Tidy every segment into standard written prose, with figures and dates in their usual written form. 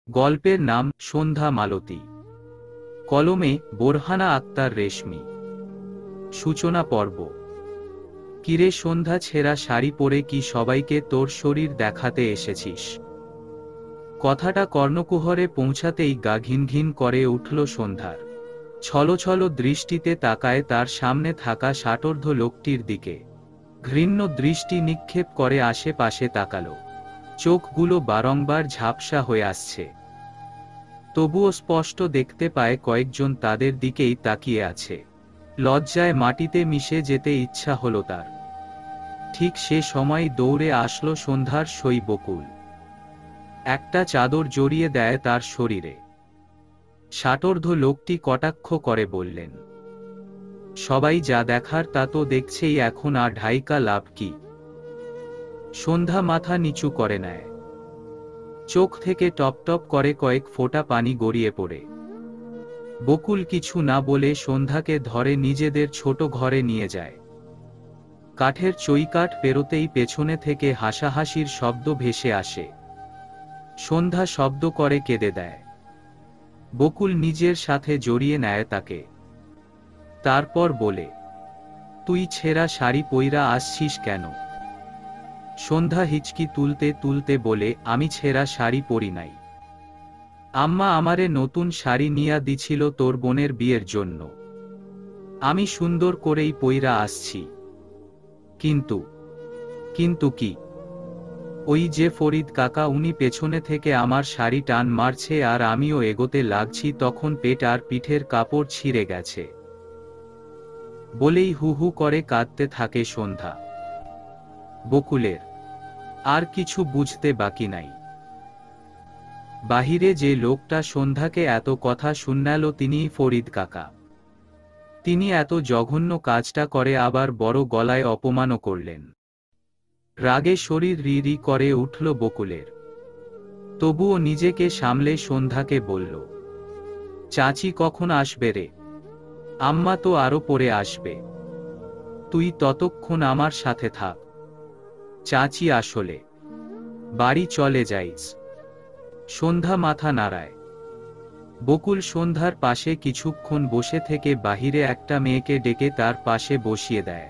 গল্পের নাম সন্ধ্যা মালতী। কলমে বোরহানা আক্তার রেশমি। সূচনা পর্ব। কিরে সন্ধ্যা, ছেঁড়া শাড়ি পরে কি সবাইকে তোর শরীর দেখাতে এসেছিস? কথাটা কর্ণকুহরে পৌঁছাতেই গা ঘিন ঘিন করে উঠল সন্ধ্যার। ছলছল দৃষ্টিতে তাকায় তার সামনে থাকা ষাটোর্ধ্ব লোকটির দিকে। ঘৃণ্য দৃষ্টি নিক্ষেপ করে আশেপাশে তাকালো। চোখগুলো বারংবার ঝাপসা হয়ে আসছে। তবুও স্পষ্ট দেখতে পায় কয়েকজন তাদের দিকেই তাকিয়ে আছে। লজ্জায় মাটিতে মিশে যেতে ইচ্ছা হলো তার। ঠিক সে সময় দৌড়ে আসলো সন্ধ্যার সই বকুল। একটা চাদর জড়িয়ে দেয় তার শরীরে। ষাটোর্ধ্ব লোকটি কটাক্ষ করে বললেন, সবাই যা দেখার তা তো দেখছেই, এখন আর ঢাইকা লাভ কি? সন্ধ্যা মাথা নিচু করে নেয়। চোখ থেকে টপ টপ করে কয়েক ফোঁটা পানি গড়িয়ে পড়ে। বকুল কিছু না বলে সন্ধ্যাকে ধরে নিজেদের ছোট ঘরে নিয়ে যায়। কাঠের চৌকাঠ পেরোতেই পেছনে থেকে হাসাহাসির শব্দ ভেসে আসে। সন্ধ্যা শব্দ করে কেঁদে দেয়। বকুল নিজের সাথে জড়িয়ে নেয় তাকে। তারপর বলে, তুই ছেঁড়া শাড়ি পইরা আসছিস কেন? সন্ধ্যা হিচকি তুলতে তুলতে বলে, আমি ছেঁড়া শাড়ি পরি নাই। আম্মা আমারে নতুন শাড়ি নিয়া দিছিল তোর বোনের বিয়ের জন্য। আমি সুন্দর করেই পইরা আসছি। কিন্তু কিন্তু কি? ওই যে ফরিদ কাকা, উনি পেছনে থেকে আমার শাড়ি টান মারছে আর আমিও এগোতে লাগছি, তখন পেট আর পিঠের কাপড় ছিঁড়ে গেছে। বলেই হু হু করে কাঁদতে থাকে সন্ধ্যা। বকুলের আর কিছু বুঝতে বাকি নাই। বাহিরে যে লোকটা সন্ধ্যাকে এত কথা শুনালো তিনিই ফরিদ কাকা। তিনি এত জঘন্য কাজটা করে আবার বড় গলায় অপমানও করলেন। রাগে শরীর রি রি করে উঠল বকুলের। তবুও নিজেকে সামলে সন্ধ্যাকে বলল, চাচি কখন আসবে রে? আম্মা তো আরো পরে আসবে। তুই ততক্ষণ আমার সাথে থাক। চাচি আসলে বাড়ি চলে যাইস। সন্ধ্যা মাথা নাড়ায়। বকুল সন্ধ্যার পাশে কিছুক্ষণ বসে থেকে বাহিরে একটা মেয়েকে ডেকে তার পাশে বসিয়ে দেয়।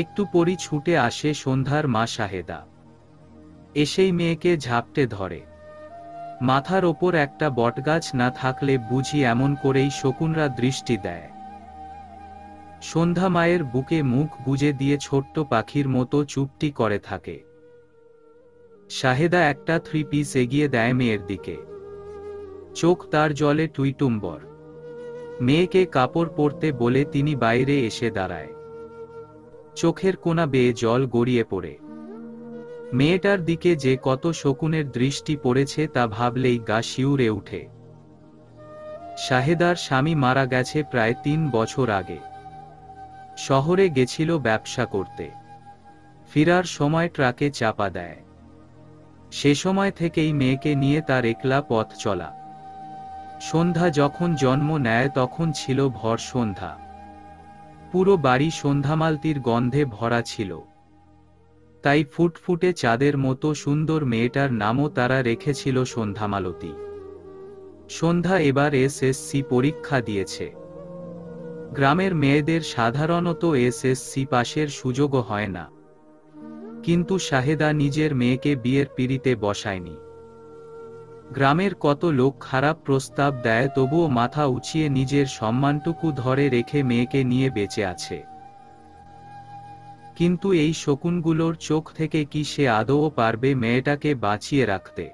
একটু পরই ছুটে আসে সন্ধ্যার মা শাহেদা। এসেই মেয়েকে ঝাপটে ধরে। মাথার ওপর একটা বটগাছ না থাকলে বুঝি এমন করেই শকুনরা দৃষ্টি দেয়। সন্ধ্যা মায়ের বুকে মুখ গুজে দিয়ে ছোট্ট পাখির মতো চুপটি করে থাকে। শাহেদা একটা 3 পিস এগিয়ে দেয় মেয়ের দিকে। চোখ তার জলে টুইটুম্বর। মেয়েকে কাপড় পরতে বলে তিনি বাইরে এসে দাঁড়ায়। চোখের কোনা বেয়ে জল গড়িয়ে পড়ে। মেয়েটার দিকে যে কত শকুনের দৃষ্টি পড়েছে তা ভাবলেই গা শিউরে উঠে। শাহেদার স্বামী মারা গেছে প্রায় 3 বছর আগে। শহরে গেছিল ব্যবসা করতে। ফিরার সময় ট্রাকে চাপা দেয়। সে সময় থেকেই মেয়েকে নিয়ে তার একলা পথ চলা। সন্ধ্যা যখন জন্ম নেয় তখন ছিল ভর সন্ধ্যা। পুরো বাড়ি সন্ধ্যামালতির গন্ধে ভরা ছিল। তাই ফুটফুটে চাঁদের মতো সুন্দর মেয়েটার নামও তারা রেখেছিল সন্ধ্যামালতী। সন্ধ্যা এবার এসএসসি পরীক্ষা দিয়েছে। গ্রামের মেয়েদের সাধারণত এসএসসি পাশের সুযোগও হয় না। কিন্তু শাহেদা নিজের মেয়েকে বিয়ের পিঁড়িতে বসায়নি। গ্রামের কত লোক খারাপ প্রস্তাব দেয়, তবুও মাথা উঁচিয়ে নিজের সম্মানটুকু ধরে রেখে মেয়েকে নিয়ে বেঁচে আছে। কিন্তু এই শকুনগুলোর চোখ থেকে কি সে আদৌ পারবে মেয়েটাকে বাঁচিয়ে রাখতে?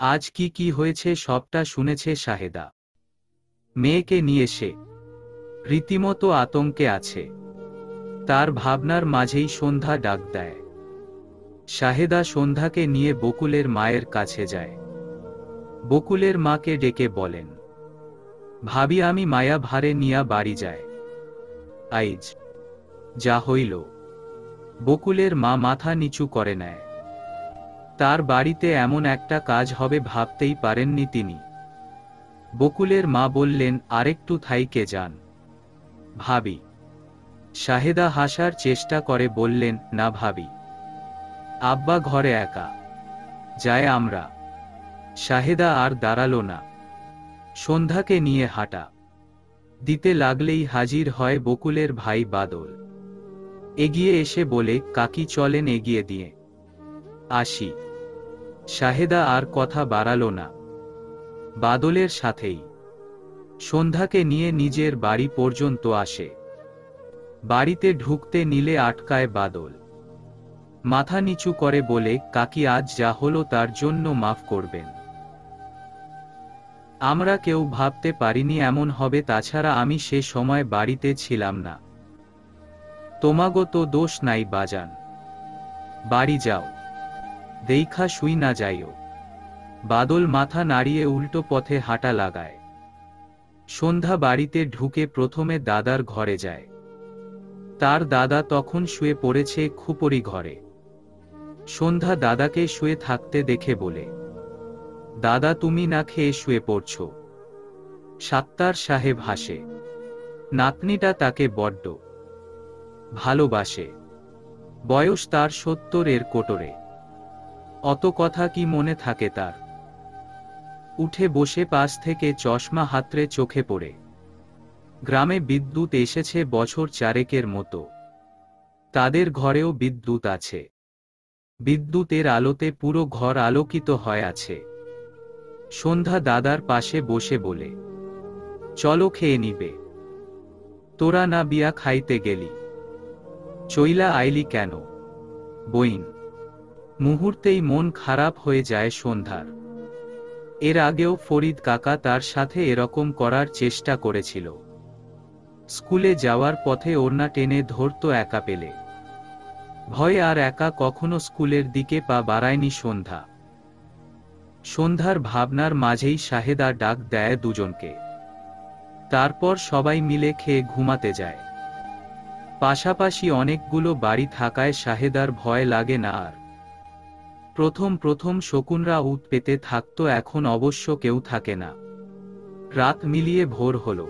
আজ কি কি হয়েছে সবটা শুনেছে শাহেদা। মেয়েকে নিয়ে সে রীতিমতো আতঙ্কে আছে। তার ভাবনার মাঝেই সন্ধ্যা ডাক দেয়। শাহেদা সন্ধ্যাকে নিয়ে বকুলের মায়ের কাছে যায়। বকুলের মাকে ডেকে বলেন, ভাবি আমি মায়া ভারে নিয়া বাড়ি যায়। আইজ যা হইল। বকুলের মা মাথা নিচু করে নেয়। তার বাড়িতে এমন একটা কাজ হবে ভাবতেই পারেননি তিনি। বকুলের মা বললেন, আরেকটু থাইকে যান ভাবি। শাহেদা হাসার চেষ্টা করে বললেন, না ভাবি, আব্বা ঘরে একা। যায় আমরা। শাহেদা আর দাঁড়ালো না, সন্ধ্যাকে নিয়ে হাঁটা দিতে লাগলেই হাজির হয় বকুলের ভাই বাদল। এগিয়ে এসে বলে, কাকি চলেন এগিয়ে দিয়ে আসি। শাহেদা আর কথা বাড়ালো না, বাদলের সাথেই সন্ধ্যাকে নিয়ে নিজের বাড়ি পর্যন্ত আসে। বাড়িতে ঢুকতে নিলে আটকায় বাদল। মাথা নিচু করে বলে, কাকি আজ যা হলো তার জন্য মাফ করবেন। আমরা কেউ ভাবতে পারিনি এমন হবে, তাছাড়া আমি সে সময় বাড়িতে ছিলাম না। তোমাগো তো দোষ নাই বাজান, বাড়ি যাও, দেইখা শুই না যাইও। বাদল মাথা নাড়িয়ে উল্টো পথে হাঁটা লাগায়। সন্ধ্যা বাড়িতে ঢুকে প্রথমে দাদার ঘরে যায়। তার দাদা তখন শুয়ে পড়েছে খুপরি ঘরে। সন্ধ্যা দাদাকে শুয়ে থাকতে দেখে বলে, দাদা তুমি না খেয়ে শুয়ে পড়ছ। সাত্তার সাহেব হাসে, নাতনিটা তাকে বড্ড ভালোবাসে। বয়স তার 70-এর কোটরে, অত কথা কি মনে থাকে তার। উঠে বসে পাশ থেকে চশমা হাতড়ে চোখে পড়ে। গ্রামে বিদ্যুৎ এসেছে বছর 4-এর মতো। তাদের ঘরেও বিদ্যুৎ আছে। বিদ্যুতের আলোতে পুরো ঘর আলোকিত হয়ে আছে। সন্ধ্যা দাদার পাশে বসে বলে, চলো খেয়ে নিবে। তোরা না বিয়া খাইতে গেলি, চইলা আইলি কেন বইন? মুহূর্তেই মন খারাপ হয়ে যায় সন্ধ্যার। এর আগেও ফরিদ কাকা তার সাথে এরকম করার চেষ্টা করেছিল। স্কুলে যাওয়ার পথে ওড়না টেনে ধরতো একা পেলে। ভয় আর একা কখনো স্কুলের দিকে পা বাড়ায়নি সন্ধ্যা। সন্ধ্যার ভাবনার মাঝেই শাহেদা ডাক দেয় দুজনকে। তারপর সবাই মিলে খেয়ে ঘুমাতে যায়। পাশাপাশি অনেকগুলো বাড়ি থাকায় শাহেদার ভয় লাগে না আর। প্রথম প্রথম শকুনরা উত পেতে থাকতো, এখন অবশ্য কেউ থাকে না। রাত মিলিয়ে ভোর হলো।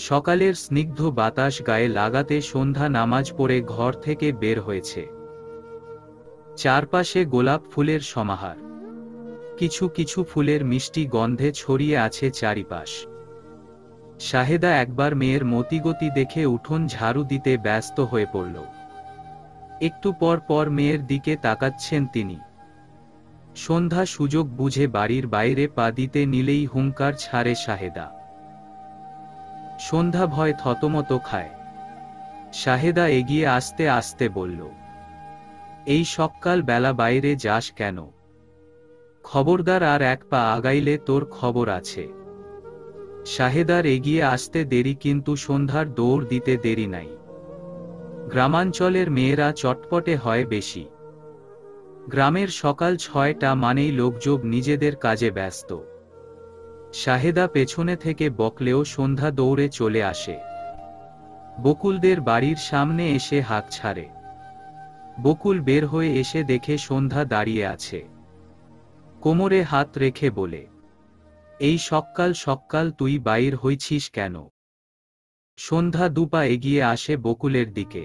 সকালের স্নিগ্ধ বাতাস গায়ে লাগাতে সন্ধ্যা নামাজ পড়ে ঘর থেকে বের হয়েছে। চারপাশে গোলাপ ফুলের সমাহার। কিছু কিছু ফুলের মিষ্টি গন্ধে ছড়িয়ে আছে চারিপাশ। শাহেদা একবার মেয়ের মতিগতি দেখে উঠোন ঝাড়ু দিতে ব্যস্ত হয়ে পড়ল। একটু পর পর মেয়ের দিকে তাকাচ্ছেন তিনি। সন্ধ্যা সুযোগ বুঝে বাড়ির বাইরে পা দিতে নিলেই হুঙ্কার ছাড়ে শাহেদা। সন্ধ্যা ভয় থতমত খায়। শাহেদা এগিয়ে আসতে আসতে বলল, এই সকাল বেলা বাইরে যাস কেন? খবরদার আর এক পা আগাইলে তোর খবর আছে। শাহেদার এগিয়ে আসতে দেরি, কিন্তু সন্ধ্যার দৌড় দিতে দেরি নাই। গ্রামাঞ্চলের মেয়েরা চটপটে হয় বেশি। গ্রামের সকাল 6টা মানেই লোকজন নিজেদের কাজে ব্যস্ত। শাহেদা পেছনে থেকে বকলেও সন্ধ্যা দৌড়ে চলে আসে। বকুলদের বাড়ির সামনে এসে হাঁক ছাড়ে। বকুল বের হয়ে এসে দেখে সন্ধ্যা দাঁড়িয়ে আছে। কোমরে হাত রেখে বলে, এই সকাল সকাল তুই বাইর হইছিস কেন? সন্ধ্যা দুপা এগিয়ে আসে বকুলের দিকে।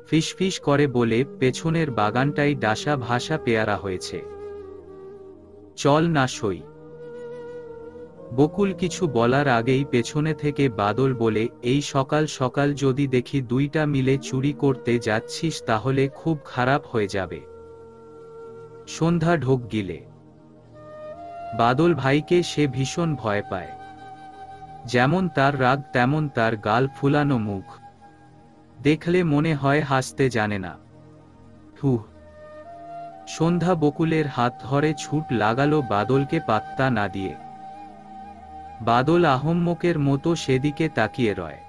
ফিসফিস করে বলে, পেছনের বাগানটাই ডাসা ভাসা পেয়ারা হয়েছে, চল না সই। বকুল কিছু বলার আগেই পেছনে থেকে বাদল বলে, এই সকাল সকাল যদি দেখি দুইটা মিলে চুরি করতে যাচ্ছিস তাহলে খুব খারাপ হয়ে যাবে। সন্ধ্যা ঢোক গিলে। বাদল ভাইকে সে ভীষণ ভয় পায়। যেমন তার রাগ তেমন তার গাল ফুলানো মুখ। দেখলে মনে হয় হাসতে জানে না। হুহ। সন্ধ্যা বকুলের হাত ধরে ছুট লাগালো বাদলকে পাত্তা না দিয়ে। বাদল আহম্মকের মতো সেদিকে তাকিয়ে রয়।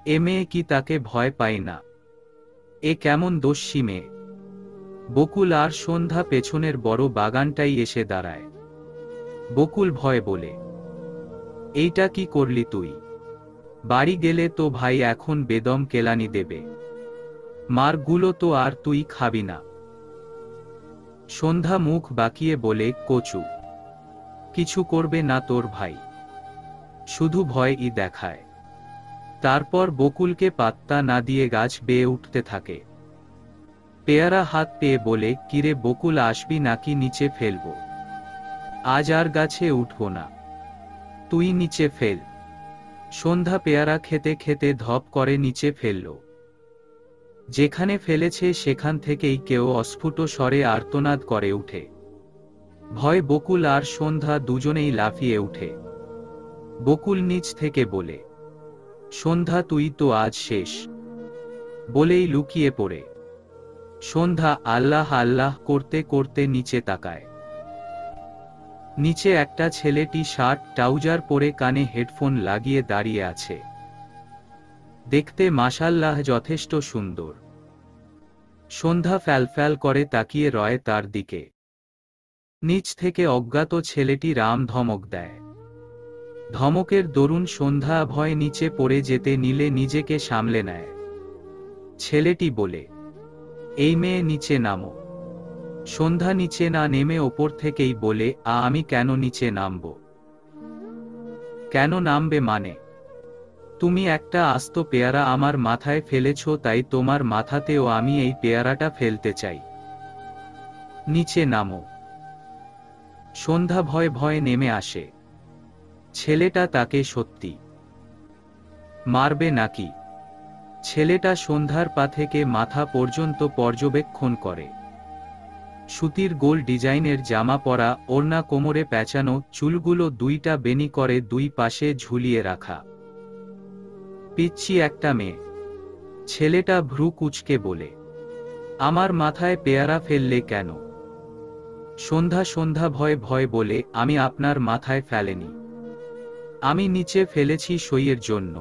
এ মেয়ে কি তাকে ভয় পায় না? এ কেমন দস্যি মেয়ে? বকুল আর সন্ধ্যা পেছনের বড় বাগানটাই এসে দাঁড়ায়। বকুল ভয় বলে, এইটা কি করলি তুই? বাড়ি গেলে তো ভাই এখন বেদম কেলানি দেবে। মারগুলো তো আর তুই খাবি না। সন্ধ্যা মুখ বাঁকিয়ে বলে, কচু, কিছু করবে না তোর ভাই, শুধু ভয়ই দেখায়। তারপর বকুলকে পাত্তা না দিয়ে গাছ বেয়ে উঠতে থাকে। পেয়ারা হাত পেয়ে বলে, কিরে বকুল, আসবি নাকি নিচে ফেলবো? আজ আর গাছে উঠব না, তুই নিচে ফেল। সন্ধ্যা পেয়ারা খেতে খেতে ধপ করে নিচে ফেলল। যেখানে ফেলেছে সেখান থেকেই কেউ অস্ফুট স্বরে আর্তনাদ করে উঠে। ভয় বকুল আর সন্ধ্যা দুজনেই লাফিয়ে উঠে। বকুল নিচ থেকে বলে, সন্ধ্যা তুই তো আজ শেষ, বলেই লুকিয়ে পড়ে। সন্ধ্যা আল্লাহ আল্লাহ করতে করতে নিচে তাকায়। নিচে একটা ছেলে টি শার্ট ট্রাউজার পরে কানে হেডফোন লাগিয়ে দাঁড়িয়ে আছে। দেখতে মাশাআল্লাহ যথেষ্ট সুন্দর। সন্ধ্যা ফ্যালফ্যাল করে তাকিয়ে রয় তার দিকে। নিচ থেকে অজ্ঞাত ছেলেটি রাম ধমক দেয়। ধমকের দরুন সন্ধ্যা ভয়ে নিচে পড়ে যেতে নিলে নিজেকে সামলে নেয়। ছেলেটি বলে, এই মেয়ে নিচে নামো। সন্ধ্যা নিচে না নেমে ওপর থেকেই বলে, আমি কেন নিচে নামব? কেন নামবে মানে? তুমি একটা আস্ত পেয়ারা আমার মাথায় ফেলেছ, তাই তোমার মাথাতেও আমি এই পেয়ারাটা ফেলতে চাই। নিচে নামো। সন্ধ্যা ভয়ে ভয়ে নেমে আসে। ছেলেটা তাকে সত্যি মারবে নাকি? ছেলেটা সন্ধ্যার পা থেকে মাথা পর্যন্ত পর্যবেক্ষণ করে। সুতির গোল ডিজাইনের জামা পরা, ওড়না কোমরে পেঁচানো, চুলগুলো দুইটা বেনি করে দুই পাশে ঝুলিয়ে রাখা। পিচ্ছি একটা মেয়ে। ছেলেটা ভ্রু কুঁচকে বলে, আমার মাথায় পেয়ারা ফেললে কেন? সন্ধ্যা ভয়ে ভয়ে বলে, আমি আপনার মাথায় ফেলেনি, আমি নিচে ফেলেছি সইয়ের জন্য।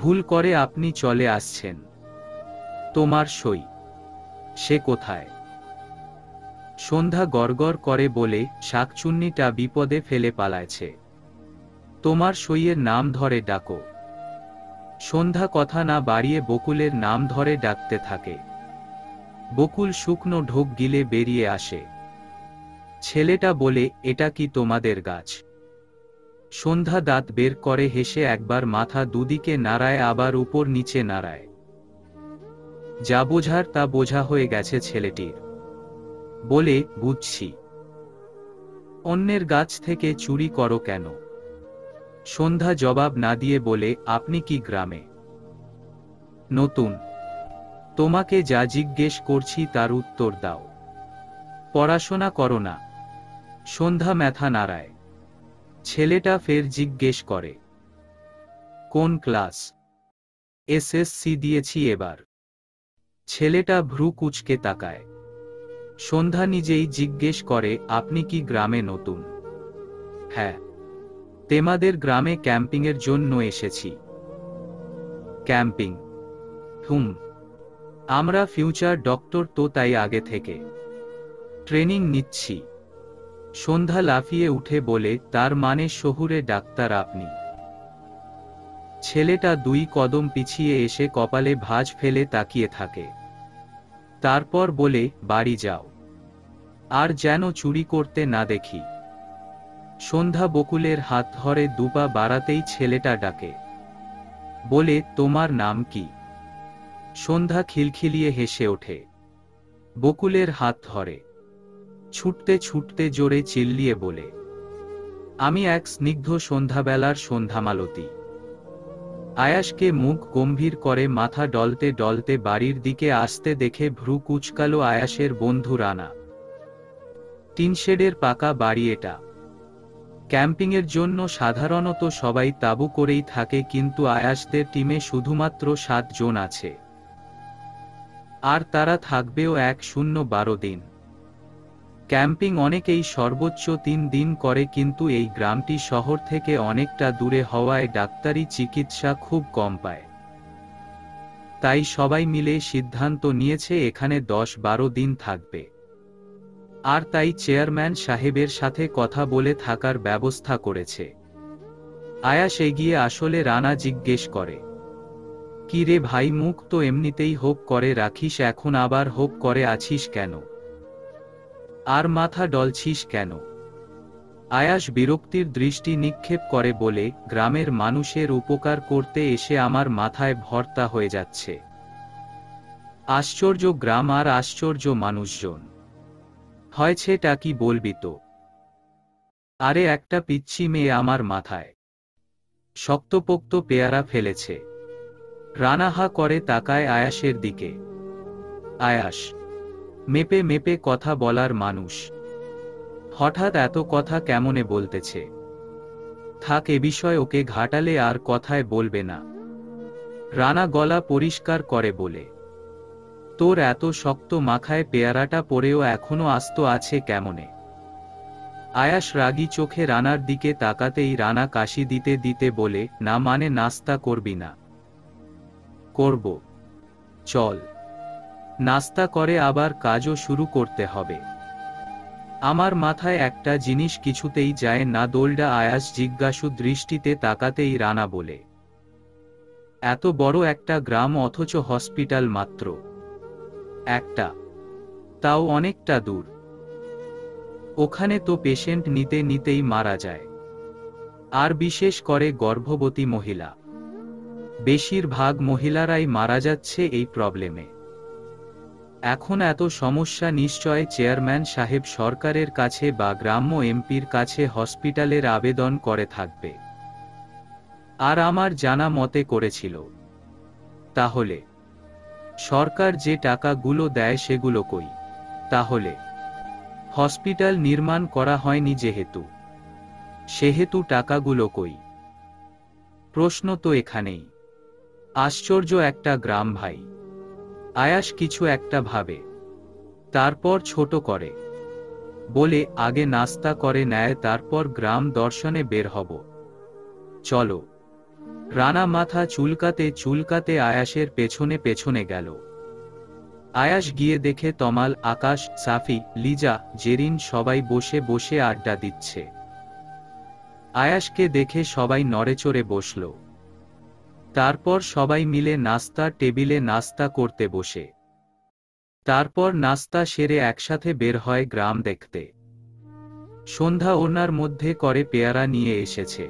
ভুল করে আপনি চলে আসছেন। তোমার সই সে কোথায়? সন্ধ্যা গড়গড় করে বলে, শাকচুন্নিটা বিপদে ফেলে পালাইছে। তোমার সইয়ের নাম ধরে ডাকো। সন্ধ্যা কথা না বাড়িয়ে বকুলের নাম ধরে ডাকতে থাকে। বকুল শুকনো ঢোক গিলে বেরিয়ে আসে। ছেলেটা বলে, এটা কি তোমাদের গাছ? সন্ধ্যা দাঁত বের করে হেসে একবার মাথা দুদিকে নাড়ায়, আবার উপর নিচে নাড়ায়। যা বোঝার তা বোঝা হয়ে গেছে ছেলেটির। বলে, বুঝছি। অন্যের গাছ থেকে চুরি করো কেন? সন্ধ্যা জবাব না দিয়ে বলে, আপনি কি গ্রামে নতুন? তোমাকে যা জিজ্ঞেস করছি তার উত্তর দাও। পড়াশোনা করো না? সন্ধ্যা মাথা নাড়ায়। ছেলেটা ফের জিজ্ঞেস করে, কোন ক্লাস? এসএসসি দিয়েছি এবার। ছেলেটা ভ্রু কুঁচকে তাকায়। সন্ধ্যা নিজেই জিজ্ঞেস করে, আপনি কি গ্রামে নতুন? হ্যাঁ। তোমাদের গ্রামে ক্যাম্পিংয়ের জন্য এসেছি। ক্যাম্পিং? হুম। আমরা ফিউচার ডক্টর তো, তাই আগে থেকে ট্রেনিং নিচ্ছি। সন্ধ্যা লাফিয়ে উঠে বলে, তার মানে শহুরে ডাক্তার আপনি? ছেলেটা দুই কদম পিছিয়ে এসে কপালে ভাঁজ ফেলে তাকিয়ে থাকে। তারপর বলে, বাড়ি যাও, আর যেন চুরি করতে না দেখি। সন্ধ্যা বকুলের হাত ধরে দুপা বাড়াতেই ছেলেটা ডাকে, বলে, তোমার নাম কি? সন্ধ্যা খিলখিলিয়ে হেসে ওঠে। বকুলের হাত ধরে ছুটতে ছুটতে জোরে চিল্লিয়ে বলে, আমি এক স্নিগ্ধ সন্ধ্যাবেলার সন্ধ্যামালতী। আয়াসকে মুখ গম্ভীর করে মাথা ডলতে ডলতে বাড়ির দিকে আসতে দেখে ভ্রু কুঁচকালো আয়াসের বন্ধু রানা। টিনশেডের পাকা বাড়ি এটা। ক্যাম্পিংয়ের জন্য সাধারণত সবাই তাঁবু করেই থাকে, কিন্তু আয়াসদের টিমে শুধুমাত্র 7 জন আছে। আর তারা থাকবেও 1-0-12 দিন। ক্যাম্পিং অনেকেই সর্বোচ্চ 3 দিন করে, কিন্তু এই গ্রামটি শহর থেকে অনেকটা দূরে হওয়ায় ডাক্তারি চিকিৎসা খুব কম পায়। তাই সবাই মিলে সিদ্ধান্ত নিয়েছে এখানে 10-12 দিন থাকবে। আর তাই চেয়ারম্যান সাহেবের সাথে কথা বলে থাকার ব্যবস্থা করেছে। আয়াস এগিয়ে আসলে রানা জিজ্ঞেস করে, কি রে ভাই, মুখ তো এমনিতেই হোপ করে রাখিস, এখন আবার হোপ করে আছিস কেন? আর মাথা ডলছিস কেন? আয়াস বিরক্তির দৃষ্টি নিক্ষেপ করে বলে, গ্রামের মানুষের উপকার করতে এসে আমার মাথায় ভর্তা হয়ে যাচ্ছে। আশ্চর্য গ্রাম আর আশ্চর্য মানুষজন। হয়েছেটা কি বলবি তো? আরে একটা পিচ্চি মেয়ে আমার মাথায় শক্তপোক্ত পেয়ারা ফেলেছে। রানা হা করে তাকায় আয়াসের দিকে। আয়াস মেপে মেপে কথা বলার মানুষ, হঠাৎ এত কথা কেমনে বলতেছে? থাক, এ বিষয় ওকে ঘাটালে আর কথায় বলবে না। রানা গলা পরিষ্কার করে বলে, তোর এত শক্ত মাখায় পেয়ারাটা পড়েও এখনো আস্ত আছে কেমনে? আয়াস রাগী চোখে রানার দিকে তাকাতেই রানা কাশি দিতে দিতে বলে, না মানে নাস্তা করবি না? করব, চল। নাস্তা করে আবার কাজও শুরু করতে হবে। আমার মাথায় একটা জিনিস কিছুতেই যায় না। দোলডা আয়াস জিজ্ঞাসু দৃষ্টিতে তাকাতেই রানা বলে, এত বড় একটা গ্রাম অথচ হসপিটাল মাত্র একটা, তাও অনেকটা দূর। ওখানে তো পেশেন্ট নিতে নিতেই মারা যায়, আর বিশেষ করে গর্ভবতী মহিলা। বেশিরভাগ মহিলারাই মারা যাচ্ছে এই প্রবলেমে। এখন এত সমস্যা, নিশ্চয় চেয়ারম্যান সাহেব সরকারের কাছে বা গ্রাম্য এমপির কাছে হসপিটালের আবেদন করে থাকবে। আর আমার জানা মতে করেছিল। তাহলে সরকার যে টাকাগুলো দেয় সেগুলো কই? তাহলে হসপিটাল নির্মাণ করা হয়নি যেহেতু, সেহেতু টাকাগুলো কই? প্রশ্ন তো এখানেই। আশ্চর্য একটা গ্রাম ভাই। আয়াস কিছু একটা ভাবে, তারপর ছোট করে বলে, আগে নাস্তা করে নেয়, তারপর গ্রাম দর্শনে বের হব। চলো। রানা মাথা চুলকাতে চুলকাতে আয়াসের পেছনে পেছনে গেল। আয়াস গিয়ে দেখে তমাল, আকাশ, সাফি, লিজা, জেরিন সবাই বসে বসে আড্ডা দিচ্ছে। আয়াসকে দেখে সবাই নড়েচড়ে বসল। তারপর সবাই মিলে নাস্তার টেবিলে নাস্তা করতে বসে। তারপর নাস্তা সেরে একসাথে বের হয় গ্রাম দেখতে। সন্ধ্যা ওনার মধ্যে করে পেয়ারা নিয়ে এসেছে।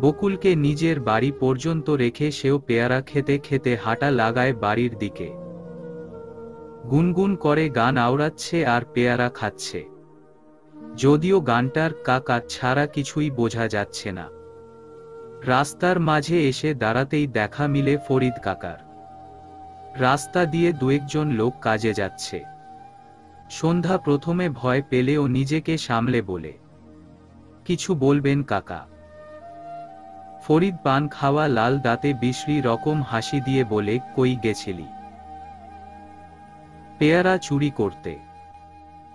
বকুলকে নিজের বাড়ি পর্যন্ত রেখে সেও পেয়ারা খেতে খেতে হাঁটা লাগায় বাড়ির দিকে। গুনগুন করে গান আওড়াচ্ছে আর পেয়ারা খাচ্ছে, যদিও গানটার কাকা ছাড়া কিছুই বোঝা যাচ্ছে না। রাস্তার মাঝে এসে দাঁড়াতেই দেখা মিলে ফরিদ কাকার। রাস্তা দিয়ে দুয়েকজন লোক কাজে যাচ্ছে। সন্ধ্যা প্রথমে ভয় পেলেও নিজেকে সামলে বলে, কিছু বলবেন কাকা? ফরিদ পান খাওয়া লাল দাঁতে বিশ্রী রকম হাসি দিয়ে বলে, কই গেছিলি? পেয়ারা চুরি করতে।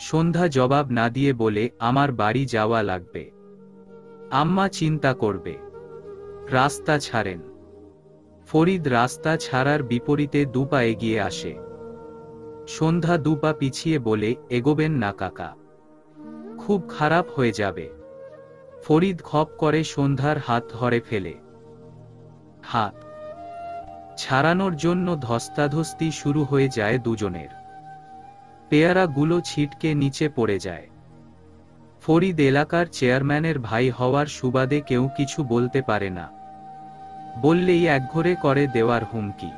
সন্ধ্যা জবাব না দিয়ে বলে, আমার বাড়ি যাওয়া লাগবে, আম্মা চিন্তা করবে। রাস্তা ছাড়েন। ফরিদ রাস্তা ছাড়ার বিপরীতে দুপা এগিয়ে আসে। সন্ধ্যা দুপা পিছিয়ে বলে, এগোবেন না কাকা, খুব খারাপ হয়ে যাবে। ফরিদ খপ করে সন্ধ্যার হাত ধরে ফেলে। হাত ছাড়ানোর জন্য ধস্তাধস্তি শুরু হয়ে যায় দুজনের। পেয়ারাগুলো ছিটকে নিচে পড়ে যায়। ফরিদ এলাকার চেয়ারম্যানের ভাই হওয়ার সুবাদে কেউ কিছু বলতে পারে না, বললেই একঘরে করে দেওয়ার হুমকি।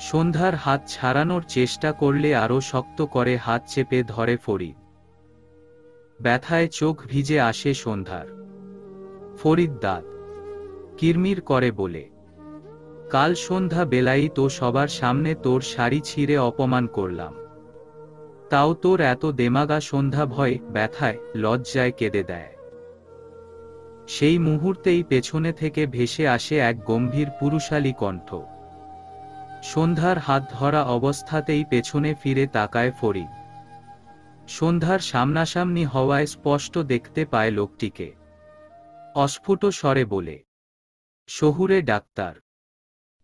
সন্ধ্যার হাত ছাড়ানোর চেষ্টা করলে আরো শক্ত করে হাত চেপে ধরে ফরিদ। ব্যথায় চোখ ভিজে আসে সন্ধ্যার। ফরিদ দাঁত কিরমির করে বলে, কাল সন্ধ্যা বেলাই তো সবার সামনে তোর শাড়ি ছিঁড়ে অপমান করলাম, তাও তোর এত দেমাগা? সন্ধ্যা ভয়, ব্যথায়, লজ্জায় কেঁদে দেয়। সেই মুহূর্তেই পেছনে থেকে ভেসে আসে এক গম্ভীর পুরুষালী কণ্ঠ। সন্ধ্যার হাত ধরা অবস্থাতেই পেছনে ফিরে তাকায় ফরিদ। সন্ধ্যার সামনাসামনি হওয়ায় স্পষ্ট দেখতে পায় লোকটিকে। অস্ফুট স্বরে বলে, শহুরে ডাক্তার।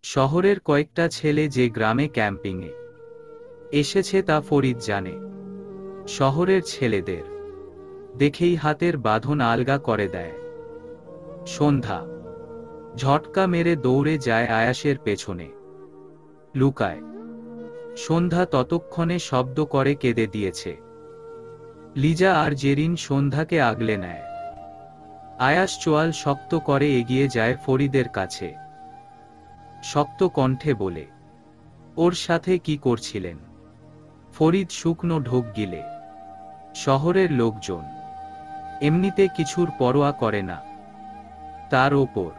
শহরের কয়েকটা ছেলে যে গ্রামে ক্যাম্পিংয়ে এসেছে তা ফরিদ জানে। শহরের ছেলেদের দেখেই হাতের বাঁধন আলগা করে দেয়। সন্ধ্যা ঝটকা মেরে দৌড়ে যায় আয়াসের পেছনে, লুকায়। সন্ধ্যা ততক্ষণে শব্দ করে কেঁদে দিয়েছে। লিজা আর জেরিন সন্ধ্যাকে আগলে নেয়। আয়াস চোয়াল শক্ত করে এগিয়ে যায় ফরিদের কাছে। শক্ত কণ্ঠে বলে, ওর সাথে কি করছিলেন? ফরিদ শুকনো ঢোক গিলে। শহরের লোকজন এমনিতে কিছুর পরোয়া করে না, তার ওপর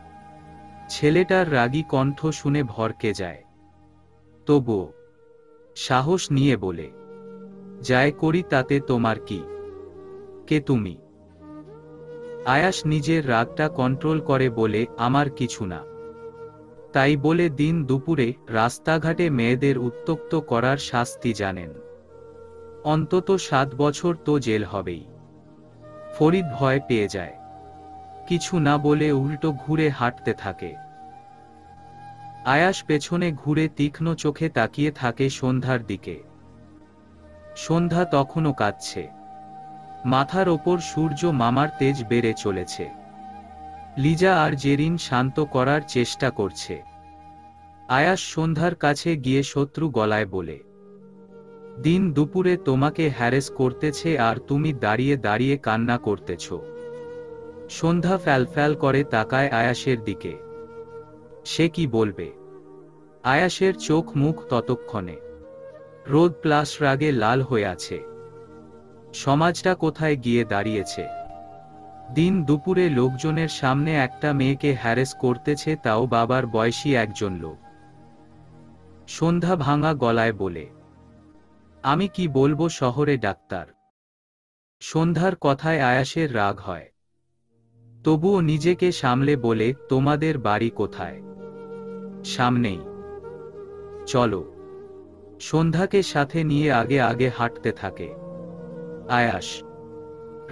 ছেলেটার রাগী কণ্ঠ শুনে ভরকে যায়। তবুও সাহস নিয়ে বলে, যাই করি তাতে তোমার কি? কে তুমি? আয়াস নিজের রাগটা কন্ট্রোল করে বলে, আমার কিছু না। তাই বলে দিন দুপুরে রাস্তাঘাটে মেয়েদের উত্ত্যক্ত করার শাস্তি জানেন? অন্তত 7 বছর তো জেল হবেই। ফরিদ ভয় পেয়ে যায়, কিছু না বলে উল্টো ঘুরে হাঁটতে থাকে। আয়াস পেছনে ঘুরে তীক্ষ্ণ চোখে তাকিয়ে থাকে সন্ধ্যার দিকে। সন্ধ্যা তখনও কাঁদছে। মাথার ওপর সূর্য মামার তেজ বেড়ে চলেছে। লিজা আর জেরিন শান্ত করার চেষ্টা করছে। আয়াস সন্ধ্যার কাছে গিয়ে শত্রু গলায় বলে, দিন দুপুরে তোমাকে হ্যারেস করতেছে আর তুমি দাঁড়িয়ে দাঁড়িয়ে কান্না করতেছ। সন্ধ্যা ফ্যালফ্যাল করে তাকায় আয়াসের দিকে। সে কি বলবে? আয়াসের চোখ মুখ ততক্ষণে রোদ প্লাস রাগে লাল হয়ে আছে। সমাজটা কোথায় গিয়ে দাঁড়িয়েছে? দিন দুপুরে লোকজনের সামনে একটা মেয়েকে হ্যারেস করতেছে, তাও বাবার বয়সী একজন লোক। সন্ধ্যা ভাঙা গলায় বলে, আমি কি বলবো শহরে ডাক্তার? সন্ধ্যার কথায় আয়াসের রাগ হয়, তবুও নিজেকে সামলে বলে, তোমাদের বাড়ি কোথায়? সামনেই, চলো। সন্ধ্যাকে সাথে নিয়ে আগে আগে হাঁটতে থাকে আয়াস।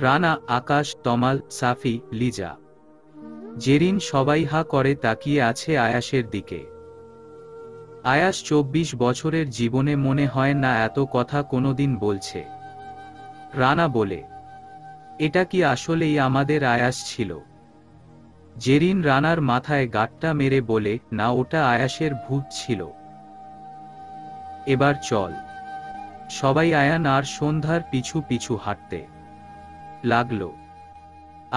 রানা, আকাশ, তমাল, সাফি, লিজা, জেরিন সবাই হা করে তাকিয়ে আছে আয়াসের দিকে। আয়াস 24 বছরের জীবনে মনে হয় না এত কথা কোনোদিন বলছে। রানা বলে, এটা কি আসলেই আমাদের আয়াস ছিল? জেরিন রানার মাথায় গাঁটটা মেরে বলে, না, ওটা আয়াসের ভূত ছিল। এবার চল। সবাই আয়ান আর সন্ধ্যার পিছু পিছু হাঁটতে লাগল।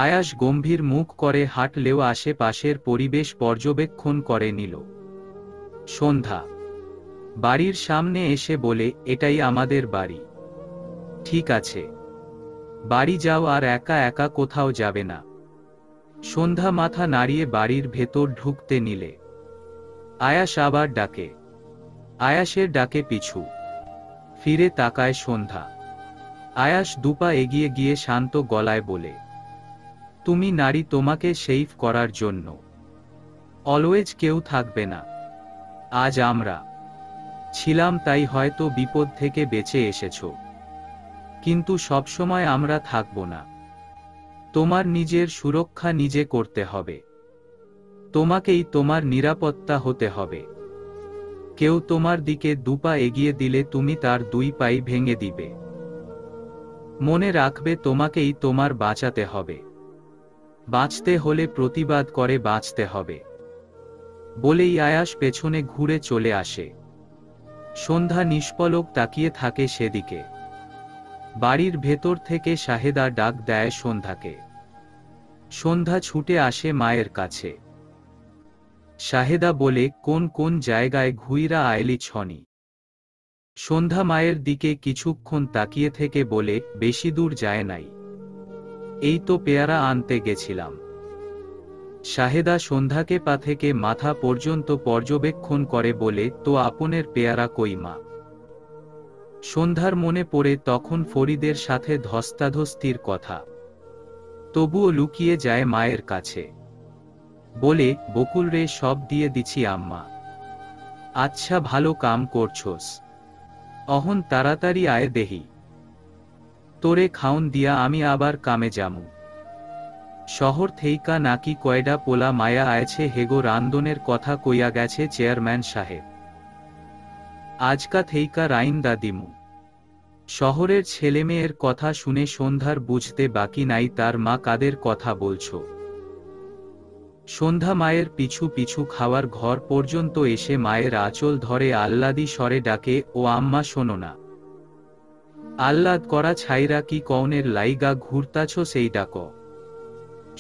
আয়াস গম্ভীর মুখ করে হাঁটলেও আশেপাশের পরিবেশ পর্যবেক্ষণ করে নিল। সন্ধ্যা বাড়ির সামনে এসে বলে, এটাই আমাদের বাড়ি। ঠিক আছে, বাড়ি যাও, আর একা একা কোথাও যাবে না। সন্ধ্যা মাথা নাড়িয়ে বাড়ির ভেতর ঢুকতে নিলে আয়াস আবার ডাকে। আয়াসের ডাকে পিছু ফিরে তাকায় সন্ধ্যা। আয়াস দুপা এগিয়ে গিয়ে শান্ত গলায় বলে, তুমি নারী, তোমাকে সেভ করার জন্য অলওয়েজ কেউ থাকবে না। আজ আমরা ছিলাম, তাই হয়তো বিপদ থেকে বেঁচে এসেছো, কিন্তু সবসময় আমরা থাকব না। তোমার নিজের সুরক্ষা নিজে করতে হবে। তোমাকেই তোমার নিরাপত্তা হতে হবে। কেউ তোমার দিকে দুপা এগিয়ে দিলে তুমি তার 2 পাই ভেঙে দিবে। মনে রাখবে, তোমাকেই তোমার বাঁচাতে হবে। বাঁচতে হলে প্রতিবাদ করে বাঁচতে হবে। বলেই আয়াস পেছনে ঘুরে চলে আসে। সন্ধ্যা নিষ্পলক তাকিয়ে থাকে সেদিকে। বাড়ির ভেতর থেকে শাহেদা ডাক দেয় সন্ধ্যাকে। সন্ধ্যা ছুটে আসে মায়ের কাছে। শাহেদা বলে, কোন কোন জায়গায় ঘুইরা আইলি ছনি? সন্ধ্যা মায়ের দিকে কিছুক্ষণ তাকিয়ে থেকে বলে, বেশি দূর যায় নাই, এই তো পেয়ারা আনতে গেছিলাম। শাহেদা সন্ধ্যাকে পা থেকে মাথা পর্যন্ত পর্যবেক্ষণ করে বলে, তো আপনের পেয়ারা কই মা? সন্ধ্যার মনে পড়ে তখন ফরিদের সাথে ধস্তাধস্তির কথা, তবুও লুকিয়ে যায় মায়ের কাছে। বলে, বকুল রে, সব দিয়ে দিছি আম্মা। আচ্ছা, ভালো কাম করছোস। অহন তাড়াতাড়ি আয় দেহি, তোরে খাউন দিয়া আমি আবার কামে যামু। শহর থেইকা নাকি কয়ডা পোলা মায়া আয়ছে হেগো রান্দনের কথা কইয়া গেছে চেয়ারম্যান সাহেব। আজকা থেইকা রাইন্দা দিমু। শহরের ছেলেমেয়ের কথা শুনে সন্ধ্যার বুঝতে বাকি নাই তার মা কাদের কথা বলছো। সন্ধ্যা মায়ের পিছু পিছু খাওয়ার ঘর পর্যন্ত এসে মায়ের আঁচল ধরে আহ্লাদি স্বরে ডাকে, ও আম্মা শোনো না। আহ্লাদ করা ছাইরা কি কওনের লাইগা ঘুরতাছো সেই ডাক?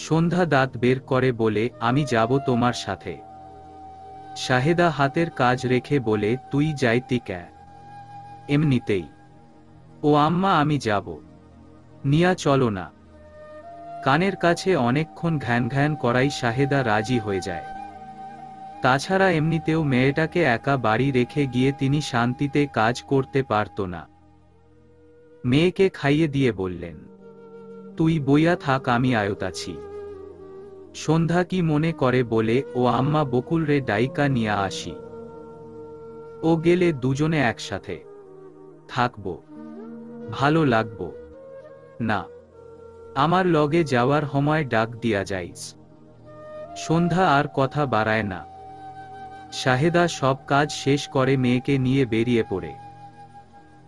সন্ধ্যা দাঁত বের করে বলে, আমি যাব তোমার সাথে। শাহেদা হাতের কাজ রেখে বলে, তুই যাইতি ক্যা? এমনিতেই। ও আম্মা আমি যাব। নিয়া চলো না। কানের কাছে অনেকক্ষণ ঘ্যান ঘ্যান করাই শাহেদা রাজি হয়ে যায়। তাছাড়া এমনিতেও মেয়েটাকে একা বাড়ি রেখে গিয়ে তিনি শান্তিতে কাজ করতে পারত না। মেয়েকে খাইয়ে দিয়ে বললেন, তুই বইয়া থাক, আমি আয়তাছি। সন্ধ্যা কি মনে করে বলে, ও আম্মা বকুল রে ডাইকা নিয়া আসি। ও গেলে দুজনে একসাথে থাকব, ভালো লাগব। না, আমার লগে যাওয়ার সময় ডাক দিয়া যাইস। সন্ধ্যা আর কথা বাড়ায় না। শাহেদা সব কাজ শেষ করে মেয়েকে নিয়ে বেরিয়ে পড়ে।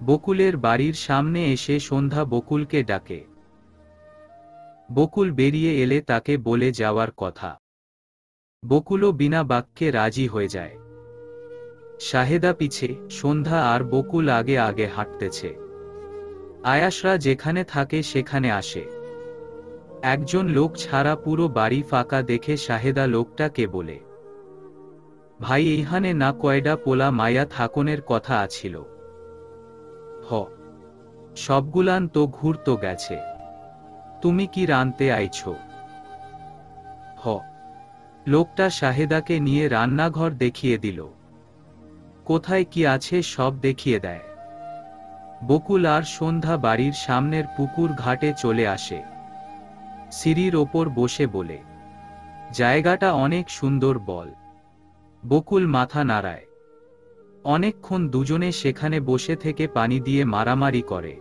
বকুলের বাড়ির সামনে এসে সন্ধ্যা বকুলকে ডাকে। বকুল বেরিয়ে এলে তাকে বলে যাওয়ার কথা। বকুলও বিনা বাক্যে রাজি হয়ে যায়। শাহেদা পিছে, সন্ধ্যা আর বকুল আগে আগে হাঁটতেছে। আয়াসরা যেখানে থাকে সেখানে আসে। একজন লোক ছাড়া পুরো বাড়ি ফাঁকা দেখে শাহেদা লোকটাকে বলে, ভাই এইখানে না কয়ডা পোলা মায়া থাকনের কথা আছিল? হ, সবগুলান তো ঘুরতো গেছে। তুমি কি রানতে আইছো? হ। লোকটা শাহেদাকে নিয়ে রান্নাঘর দেখিয়ে দিল। কোথায় কি আছে সব দেখিয়ে দেয়। বকুল আর সন্ধ্যা বাড়ির সামনের পুকুর ঘাটে চলে আসে। সিঁড়ির ওপর বসে বলে, জায়গাটা অনেক সুন্দর বল। বকুল মাথা নাড়ায়। অনেকক্ষণ দুজনে সেখানে বসে থেকে পানি দিয়ে মারামারি করে।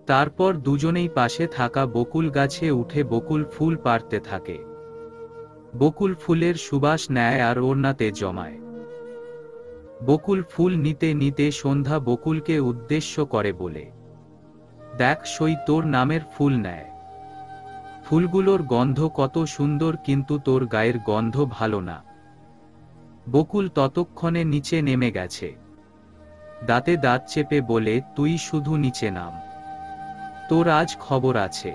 তারপর দুজনেই পাশে থাকা বকুল গাছে উঠে বকুল ফুল পাড়তে থাকে। বকুল ফুলের সুবাস নেয় আর ওড়নাতে জমায়। বকুল ফুল নিতে নিতে সন্ধ্যা বকুলকে উদ্দেশ্য করে বলে, দেখ সই তোর নামের ফুল নেয়। ফুলগুলোর গন্ধ কত সুন্দর, কিন্তু তোর গায়ের গন্ধ ভালো না। বকুল ততক্ষণে নিচে নেমে গেছে। দাঁতে দাঁত চেপে বলে, তুই শুধু নিচে নাম, তোর আজ খবর আছে।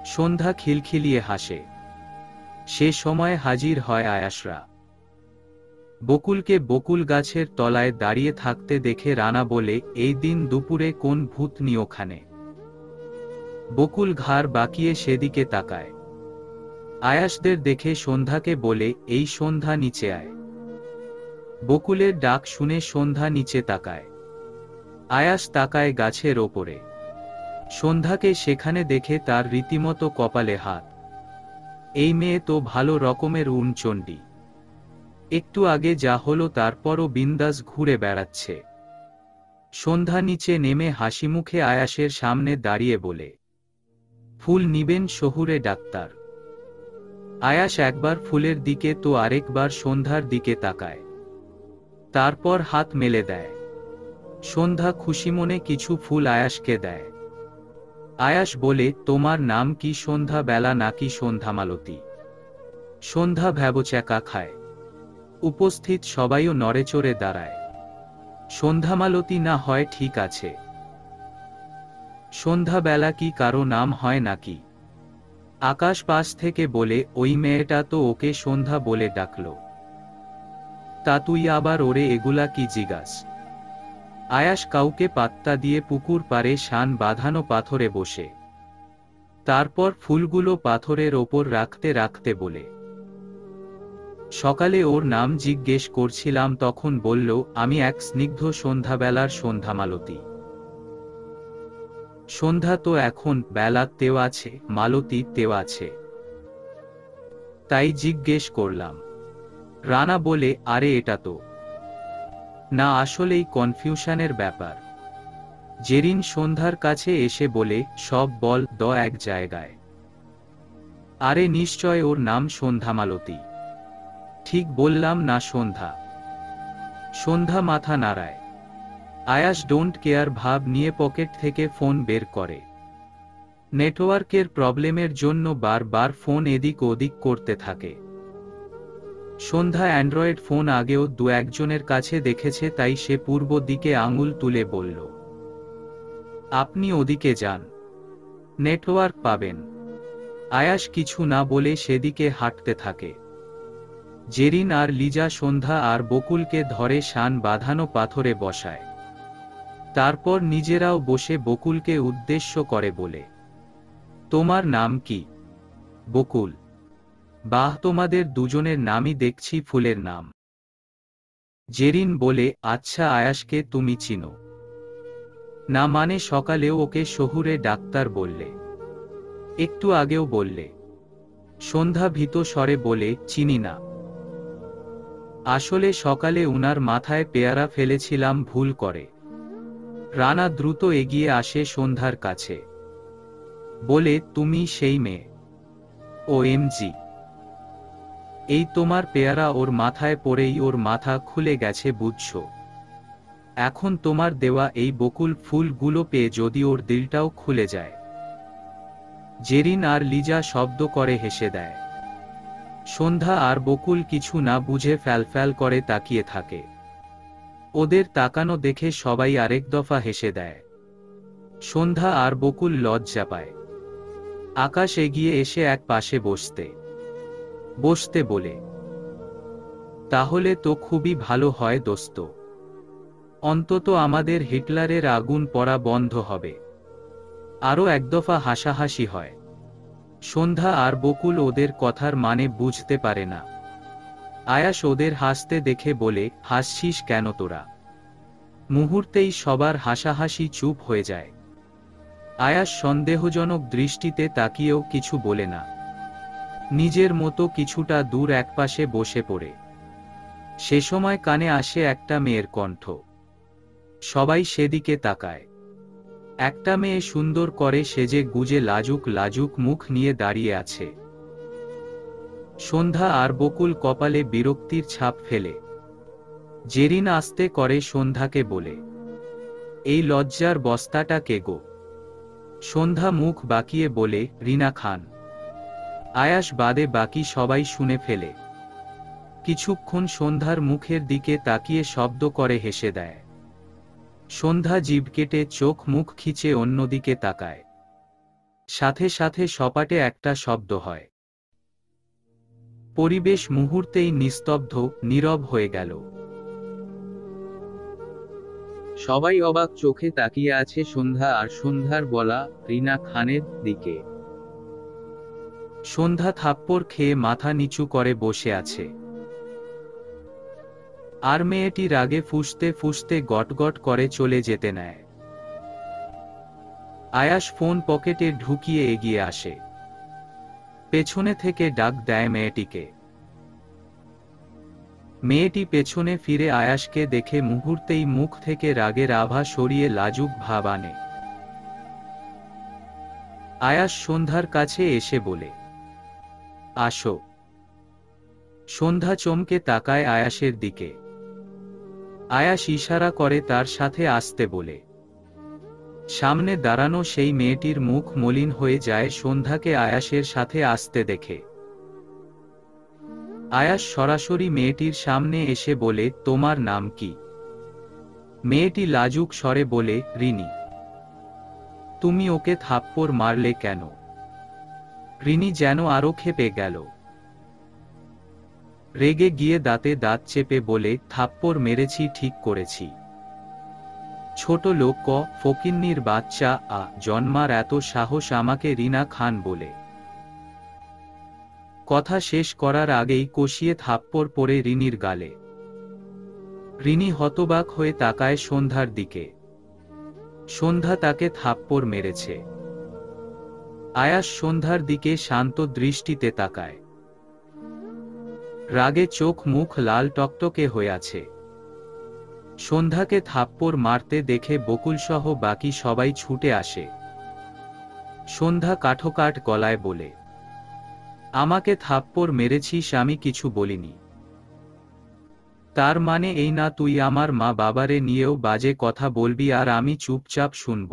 সন্ধ্যা খিলখিলিয়ে হাসে। সে সময় হাজির হয় আয়াসরা। বকুলকে বকুল গাছের তলায় দাঁড়িয়ে থাকতে দেখে রানা বলে, এই দিন দুপুরে কোন ভূতনি ওখানে? বকুল ঘাড় বাঁকিয়ে সেদিকে তাকায়। আয়াসদের দেখে সন্ধ্যাকে বলে, এই সন্ধ্যা নিচে আয়। বকুলের ডাক শুনে সন্ধ্যা নিচে তাকায়। আয়াস তাকায় গাছের ওপরে। সন্ধ্যাকে সেখানে দেখে তার রীতিমতো কপালে হাত। এই মেয়ে তো ভালো রকমের উনচণ্ডী। একটু আগে যা হলো তারপরও বিন্দাস ঘুরে বেড়াচ্ছে। সন্ধ্যা নিচে নেমে হাসিমুখে আয়াসের সামনে দাঁড়িয়ে বলে, ফুল নিবেন শহুরে ডাক্তার? আয়াস একবার ফুলের দিকে তো আরেকবার সন্ধ্যার দিকে তাকায়। তারপর হাত মেলে দেয়। সন্ধ্যা খুশি মনে কিছু ফুল আয়াসকে দেয়। আয়াস বলে, তোমার নাম কি সন্ধ্যা বেলা নাকি সন্ধ্যামালতী? সন্ধ্যা ভ্যাবচ্যাকা খায়। উপস্থিত সবাইও নড়েচড়ে দাঁড়ায়। সন্ধ্যামালতী না হয় ঠিক আছে, সন্ধ্যাবেলা কি কারো নাম হয় নাকি? আকাশ পাশ থেকে বলে, ওই মেয়েটা তো ওকে সন্ধ্যা বলে ডাকল। তা তুই আবার ওরে এগুলা কি জিগাস? আয়াস কাউকে পাত্তা দিয়ে পুকুর পাড়ে শান বাঁধানো পাথরে বসে। তারপর ফুলগুলো পাথরের ওপর রাখতে রাখতে বলে, সকালে ওর নাম জিজ্ঞেস করছিলাম তখন বলল, আমি এক স্নিগ্ধ সন্ধ্যাবেলার সন্ধ্যামালতী। সন্ধ্যা তো এখন বেলাতেও আছে, মালতীতেও আছে, তাই জিজ্ঞেস করলাম। রানা বলে, আরে এটা তো না, আসলেই কনফিউশনের ব্যাপার। জেরিন সন্ধ্যার কাছে এসে বলে, সব বল এক জায়গায়। আরে নিশ্চয় ওর নাম সন্ধ্যামালতী। ঠিক বললাম না সন্ধ্যা? সন্ধ্যা মাথা নাড়ায়। আয়াস ডোন্ট কেয়ার ভাব নিয়ে পকেট থেকে ফোন বের করে। নেটওয়ার্কের প্রবলেমের জন্য বারবার ফোন এদিক ওদিক করতে থাকে। সন্ধ্যা অ্যান্ড্রয়েড ফোন আগেও দু একজনের কাছে দেখেছে, তাই সে পূর্ব দিকে আঙুল তুলে বলল, আপনি ওদিকে যান, নেটওয়ার্ক পাবেন। আয়াস কিছু না বলে সেদিকে হাঁটতে থাকে। জেরিন আর লিজা সন্ধ্যা আর বকুলকে ধরে শান বাঁধানো পাথরে বসায়। তারপর নিজেরাও বসে বকুলকে উদ্দেশ্য করে বলে, তোমার নাম কি? বকুল: বাহ, তোমাদের দুজনের নামই দেখছি ফুলের নাম। জেরিন বলে, আচ্ছা, আয়াসকে তুমি চিনো? না মানে সকালেও ওকে শহুরে ডাক্তার বললে, একটু আগেও বললে। সন্ধ্যা ভীত স্বরে বলে, চিনি না। আসলে সকালে উনার মাথায় পেয়ারা ফেলেছিলাম ভুল করে। রানা দ্রুত এগিয়ে আসে সন্ধ্যার কাছে, বলে, তুমি সেই মেয়ে? OMG, এই তোমার পেয়ারা ওর মাথায় পড়েই ওর মাথা খুলে গেছে বুঝছো? এখন তোমার দেওয়া এই বকুল ফুলগুলো পেয়ে যদি ওর দিলটাও খুলে যায়। জেরিন আর লিজা শব্দ করে হেসে দেয়। সন্ধ্যা আর বকুল কিছু না বুঝে ফ্যালফ্যাল করে তাকিয়ে থাকে। ওদের তাকানো দেখে সবাই আরেক দফা হেসে দেয়। সন্ধ্যা আর বকুল লজ্জা পায়। আকাশ এগিয়ে এসে এক পাশে বসতে বলে, তাহলে তো খুবই ভালো হয় দোস্ত, অন্তত আমাদের হিটলারের আগুন পড়া বন্ধ হবে। আরও এক দফা হাসাহাসি হয়। সন্ধ্যা আর বকুল ওদের কথার মানে বুঝতে পারে না। আয়াস ওদের হাসতে দেখে বলে, হাসছিস কেন তোরা? মুহূর্তেই সবার হাসাহাসি চুপ হয়ে যায়। আয়াস সন্দেহজনক দৃষ্টিতে তাকিয়েও কিছু বলে না। নিজের মতো কিছুটা দূর একপাশে বসে পড়ে। সে সময় কানে আসে একটা মেয়ের কণ্ঠ। সবাই সেদিকে তাকায়। একটা মেয়ে সুন্দর করে সেজে গুজে লাজুক লাজুক মুখ নিয়ে দাঁড়িয়ে আছে। সন্ধ্যা আর বকুল কপালে বিরক্তির ছাপ ফেলে। জেরিন আস্তে করে সন্ধ্যাকে বলে, এই লজ্জার বস্তাটা কে গো? সন্ধ্যা মুখ বাঁকিয়ে বলে, রিনা খান। আয়াস বাদে বাকি সবাই শুনে ফেলে। কিছুক্ষণ সন্ধ্যার মুখের দিকে তাকিয়ে শব্দ করে হেসে দেয়। সন্ধ্যা জিভ কেটে চোখ মুখ খিচে অন্যদিকে তাকায়। সাথে সাথে সপাটে একটা শব্দ হয়। পরিবেশ মুহূর্তেই নিস্তব্ধ, নীরব হয়ে গেল। সবাই অবাক চোখে তাকিয়ে আছে সন্ধ্যা আর সন্ধ্যার বলা রিনা খানের দিকে। সন্ধ্যা থাপ্পড় খেয়ে মাথা নিচু করে বসে আছে। আর মেয়েটি রাগে ফুঁসতে ফুঁসতে গটগট করে চলে যেতে নেয়। আয়াস ফোন পকেটে ঢুকিয়ে এগিয়ে আসে। পেছনে থেকে ডাক দেয় মেয়েটিকে। মেয়েটি পেছনে ফিরে আয়াসকে দেখে মুহূর্তেই মুখ থেকে রাগের আভা সরিয়ে লাজুক ভাব আনে। আয়াস সন্ধ্যার কাছে এসে বলে, আসো। সন্ধ্যা চমকে তাকায় আয়াসের দিকে। আয়াস ইশারা করে তার সাথে আসতে বলে। সামনে দাঁড়ানো সেই মেয়েটির মুখ মলিন হয়ে যায় সন্ধ্যাকে আয়াসের সাথে আসতে দেখে। আয়াস সরাসরি মেয়েটির সামনে এসে বলে, তোমার নাম কি? মেয়েটি লাজুক স্বরে বলে, রিনি। তুমি ওকে থাপ্পড় মারলে কেন? রিনি যেন আরো ক্ষেপে গেল। রেগে গিয়ে দাঁতে দাঁত চেপে বলে, থাপ্পড় মেরেছি ঠিক করেছি। ছোট লোক ফকিন্নির বাচ্চা জন্মার এত সাহস আমাকে রিনা খান বলে। কথা শেষ করার আগেই কষিয়ে থাপ্পড় পড়ে রিনির গালে। রিনি হতবাক হয়ে তাকায় সন্ধ্যার দিকে। সন্ধ্যা তাকে থাপ্পড় মেরেছে। আয়াস সন্ধ্যার দিকে শান্ত দৃষ্টিতে তাকায়। রাগে চোখ মুখ লাল টকটকে হয়ে আছে। সন্ধ্যাকে থাপ্পড় মারতে দেখে বকুলসহ বাকি সবাই ছুটে আসে। সন্ধ্যা কাঠোকাঠ গলায় বলে, আমাকে থাপ্পড় মেরেছিস, আমি কিছু বলিনি। তার মানে এই না তুই আমার মা বাবারে নিয়েও বাজে কথা বলবি আর আমি চুপচাপ শুনব?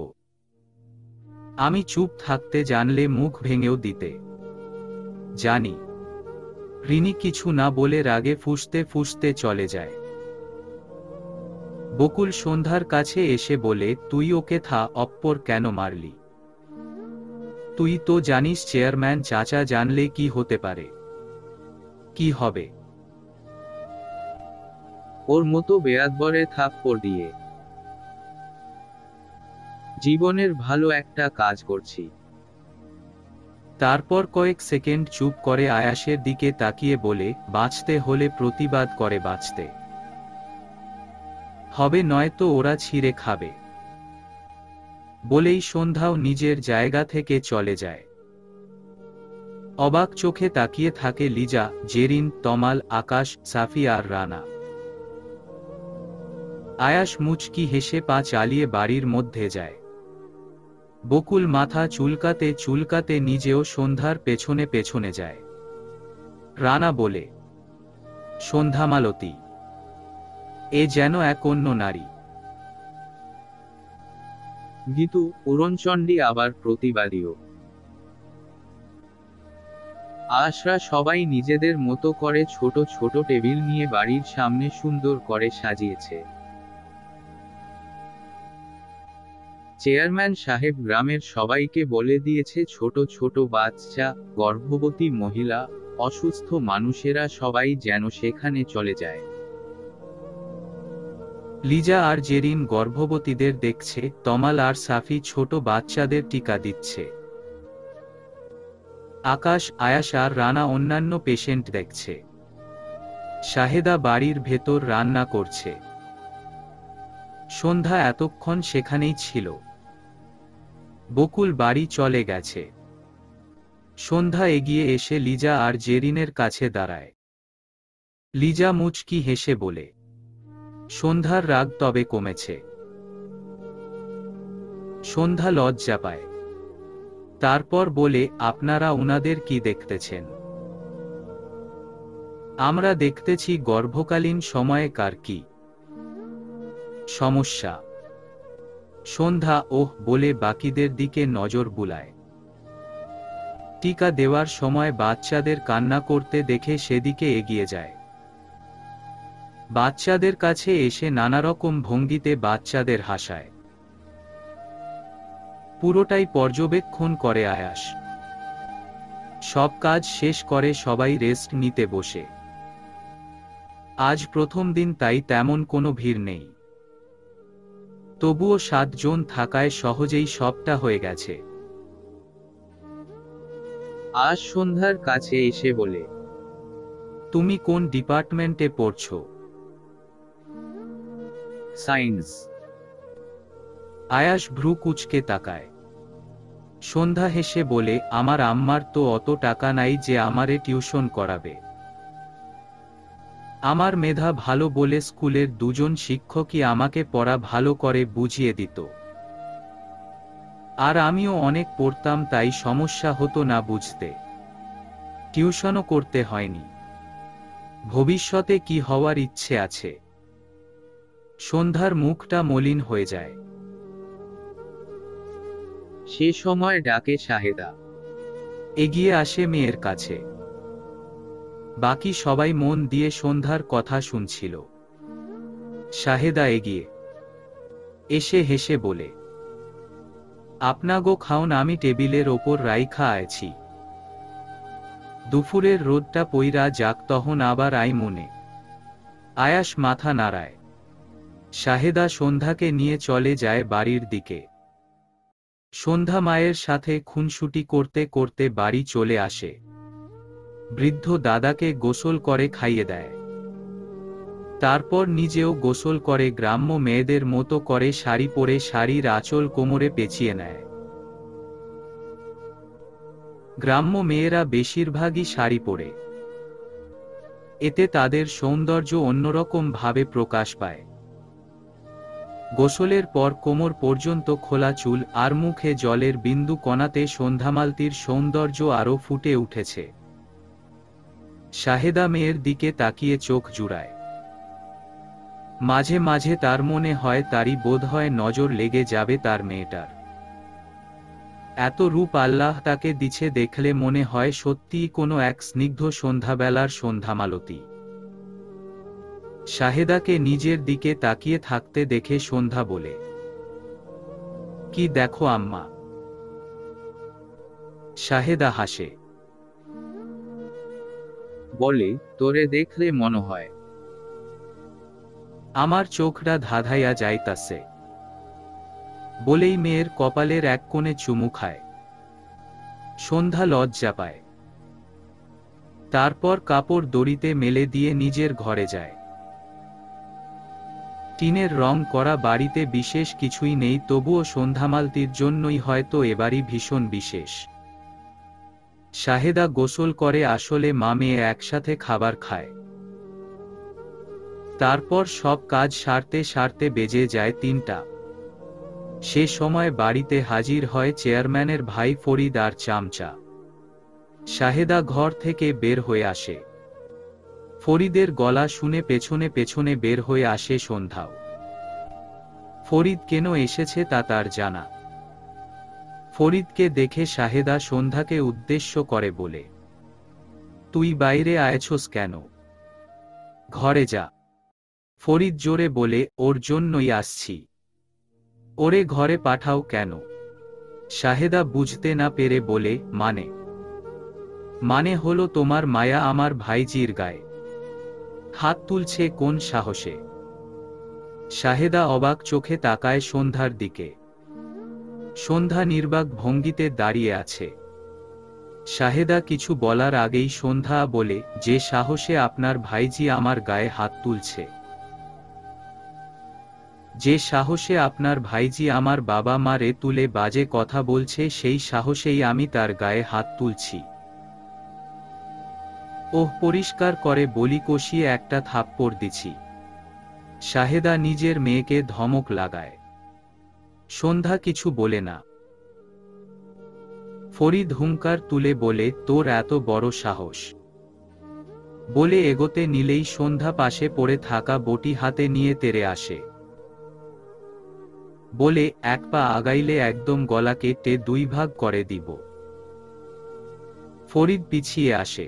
আমি চুপ থাকতে জানলে মুখ ভেঙেও দিতে। জানি। রিনি কিছু না বলে রাগে ফুঁসতে ফুঁসতে চলে যায়। বকুল সন্ধ্যার কাছে এসে বলে, তুই ওকে থাপ্পড় কেন মারলি? তুই তো জানিস চেয়ারম্যান চাচা জানলে কি হতে পারে। কি হবে? ওর মতো বেয়াদবরে থাপ্পড় দিয়ে। জীবনের ভালো একটা কাজ করছি। তারপর কয়েক সেকেন্ড চুপ করে আয়াসের দিকে তাকিয়ে বলে, বাঁচতে হলে প্রতিবাদ করে বাঁচতে হবে, নয়তো ওরা ছিঁড়ে খাবে। বলেই সন্ধ্যাও নিজের জায়গা থেকে চলে যায়। অবাক চোখে তাকিয়ে থাকে লিজা, জেরিন, তমাল, আকাশ, সাফি আর রানা। আয়াস মুচকি হেসে পা চালিয়ে বাড়ির মধ্যে যায়। বকুল মাথা চুলকাতে চুলকাতে নিজেও সন্ধ্যার পেছনে পেছনে যায়। রানা বলে, সন্ধ্যামালতী, এ যেন এক অন্য নারী। গীতু উড়নচণ্ডী আবার প্রতিবাদীও। আশরা সবাই নিজেদের মতো করে ছোট ছোট টেবিল নিয়ে বাড়ির সামনে সুন্দর করে সাজিয়েছে। চেয়ারম্যান সাহেব গ্রামের সবাইকে বলে দিয়েছে ছোট ছোট বাচ্চা, গর্ভবতী মহিলা, অসুস্থ মানুষেরা সবাই যেন সেখানে চলে যায়। লিজা আর জেরিন গর্ভবতীদের দেখছে, তমাল আর সাফি ছোট বাচ্চাদের টিকা দিচ্ছে। আকাশ, আয়াস আর রানা অন্যান্য পেশেন্ট দেখছে। শাহেদা বাড়ির ভেতর রান্না করছে। সন্ধ্যা এতক্ষণ সেখানেই ছিল। বকুল বাড়ি চলে গেছে। সন্ধ্যা এগিয়ে এসে লিজা আর জেরিনের কাছে দাঁড়ায়। লিজা মুচকি হেসে বলে, সন্ধ্যার রাগ তবে কমেছে। সন্ধ্যা লজ্জা পায়। তারপর বলে, আপনারা উনাদের কি দেখতেছেন? আমরা দেখতেছি গর্ভকালীন সময়ে কার কি সমস্যা। সন্ধ্যা ওহ বলে বাকিদের দিকে নজর বুলায়। টিকা দেওয়ার সময় বাচ্চাদের কান্না করতে দেখে সেদিকে এগিয়ে যায়। বাচ্চাদের কাছে এসে নানারকম ভঙ্গিতে বাচ্চাদের হাসায়। পুরোটাই পর্যবেক্ষণ করে আয়াস। সব কাজ শেষ করে সবাই রেস্ট নিতে বসে। আজ প্রথম দিন, তাই তেমন কোনো ভিড় নেই। তবুও 7 জন থাকায় সহজেই সবটা হয়ে গেছে। আজ সন্ধ্যার কাছে এসে বলে, তুমি কোন ডিপার্টমেন্টে পড়ছো? সায়েন্স। আয়াস ভ্রু কুঁচকে তাকায়। সন্ধ্যা হেসে বলে, আমার আম্মার তো অত টাকা নাই যে আমারে টিউশন করাবে। আমার মেধা ভালো বলে স্কুলের 2 জন শিক্ষকই আমাকে পড়া ভালো করে বুঝিয়ে দিত। আর আমিও অনেক পড়তাম, তাই সমস্যা হতো না বুঝতে। টিউশনও করতে হয়নি। ভবিষ্যতে কি হওয়ার ইচ্ছে আছে? সন্ধ্যার মুখটা মলিন হয়ে যায়। সে সময় ডাকে শাহেদা। এগিয়ে আসে মেয়ের কাছে। বাকি সবাই মন দিয়ে সন্ধ্যার কথা শুনছিল। শাহেদা এগিয়ে এসে হেসে বলে, আপনাগো খাওন আমি টেবিলের ওপর রাইখা আছি। দুপুরের রোদটা পইরা যাক তখন আবার আই মনে। আয়াস মাথা নাড়ায়। শাহেদা সন্ধ্যাকে নিয়ে চলে যায় বাড়ির দিকে। সন্ধ্যা মায়ের সাথে খুনসুটি করতে করতে বাড়ি চলে আসে। বৃদ্ধ দাদাকে গোসল করে খাইয়ে দেয়। তারপর নিজেও গোসল করে গ্রাম্য মেয়েদের মতো করে শাড়ি পরে শাড়ির আঁচল কোমরে পেঁচিয়ে নেয়। গ্রাম্য মেয়েরা বেশিরভাগই শাড়ি পরে। এতে তাদের সৌন্দর্য অন্যরকম ভাবে প্রকাশ পায়। গোসলের পর কোমর পর্যন্ত খোলা চুল আর মুখে জলের বিন্দু কণাতে সন্ধ্যামালতির সৌন্দর্য আরও ফুটে উঠেছে। শাহেদা মেয়ের দিকে তাকিয়ে চোখ জুড়ায়। মাঝে মাঝে তার মনে হয় তারই বোধহয় নজর লেগে যাবে তার মেয়েটার। এত রূপ আল্লাহ তাকে দিছে দেখলে মনে হয় সত্যিই কোনো এক স্নিগ্ধ সন্ধ্যাবেলার সন্ধ্যামালতী। শাহেদাকে নিজের দিকে তাকিয়ে থাকতে দেখে সন্ধ্যা বলে, কি দেখো আম্মা? শাহেদা হাসে। বলে, তোরে দেখলে মনে হয় আমার চোখটা ধাঁধাইয়া যাইতাছে। বলেই মেয়ের কপালের এক কোণে চুমু খায়। সন্ধ্যা লজ্জা পায়। তারপর কাপড় দড়িতে মেলে দিয়ে নিজের ঘরে যায়। টিনের রং করা বাড়িতে বিশেষ কিছুই নেই, তবুও সন্ধ্যামালতির জন্যই হয়তো এবারই ভীষণ বিশেষ। শাহেদা গোসল করে, আসলে মা মেয়ে একসাথে খাবার খায়। তারপর সব কাজ সারতে সারতে বেজে যায় ৩টা। সে সময় বাড়িতে হাজির হয় চেয়ারম্যানের ভাই ফরিদ আর চামচা। শাহেদা ঘর থেকে বের হয়ে আসে। ফরিদের গলা শুনে পেছনে পেছনে বের হয়ে আসে সন্ধ্যাও। ফরিদ কেন এসেছে তা তার জানা। ফরিদকে দেখে শাহেদা সন্ধ্যাকে উদ্দেশ্য করে বলে, তুই বাইরে আয়েছস কেন? ঘরে যা। ফরিদ জোরে বলে, ওর জন্যই আসছি। ওরে ঘরে পাঠাও কেন? শাহেদা বুঝতে না পেরে বলে, মানে হলো তোমার মায়া আমার ভাইজির গায়ে হাত তুলছে কোন সাহসে? শাহেদা অবাক চোখে তাকায় সন্ধ্যার দিকে। সন্ধ্যা নির্বাক ভঙ্গিতে দাঁড়িয়ে আছে। শাহেদা কিছু বলার আগেই সন্ধ্যা বলে, যে সাহসে আপনার ভাইজি আমার গায়ে হাত তুলছে, যে সাহসে আপনার ভাইজি আমার বাবা মারে তুলে বাজে কথা বলছে, সেই সাহসেই আমি তার গায়ে হাত তুলছি। ওহ, পরিষ্কার করে বলি, কষিয়ে একটা থাপ্পড় দিছি। শাহেদা নিজের মেয়েকে ধমক লাগায়। সন্ধ্যা কিছু বলে না। ফরিদ হুঙ্কার তুলে বলে, তোর এত বড় সাহস? বলে এগোতে নিলেই সন্ধ্যা পাশে পড়ে থাকা বটি হাতে নিয়ে তেড়ে আসে। বলে, এক পা আগাইলে একদম গলা কেটে 2 ভাগ করে দিব। ফরিদ পিছিয়ে আসে।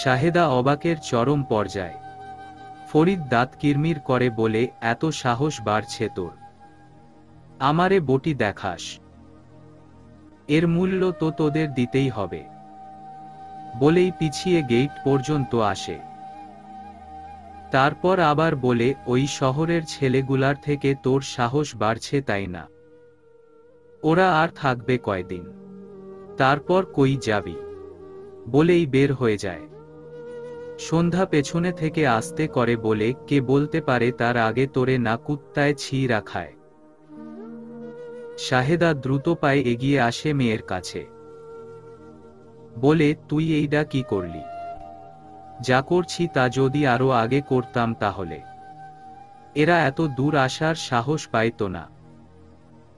শাহেদা অবাকের চরম পর্যায়ে। ফরিদ দাঁত কিরমির করে বলে, এত সাহস বাড়ছে তোর? আমারে বটি দেখাস? এর মূল্য তো তোদের দিতেই হবে। বলেই পিছিয়ে গেট পর্যন্ত আসে। তারপর আবার বলে, ওই শহরের ছেলেগুলার থেকে তোর সাহস বাড়ছে তাই না? ওরা আর থাকবে কয়দিন? তারপর কই যাবি? বলেই বের হয়ে যায়। সন্ধ্যা পেছনে থেকে আস্তে করে বলে, কে বলতে পারে তার আগে তোরে না কুত্তায় ছি রাখায়? শাহেদা দ্রুত পায়ে এগিয়ে আসে মেয়ের কাছে। বলে, তুই এইডা কি করলি? যা করছি তা যদি আরো আগে করতাম তাহলে এরা এত দূর আসার সাহস পাইত না।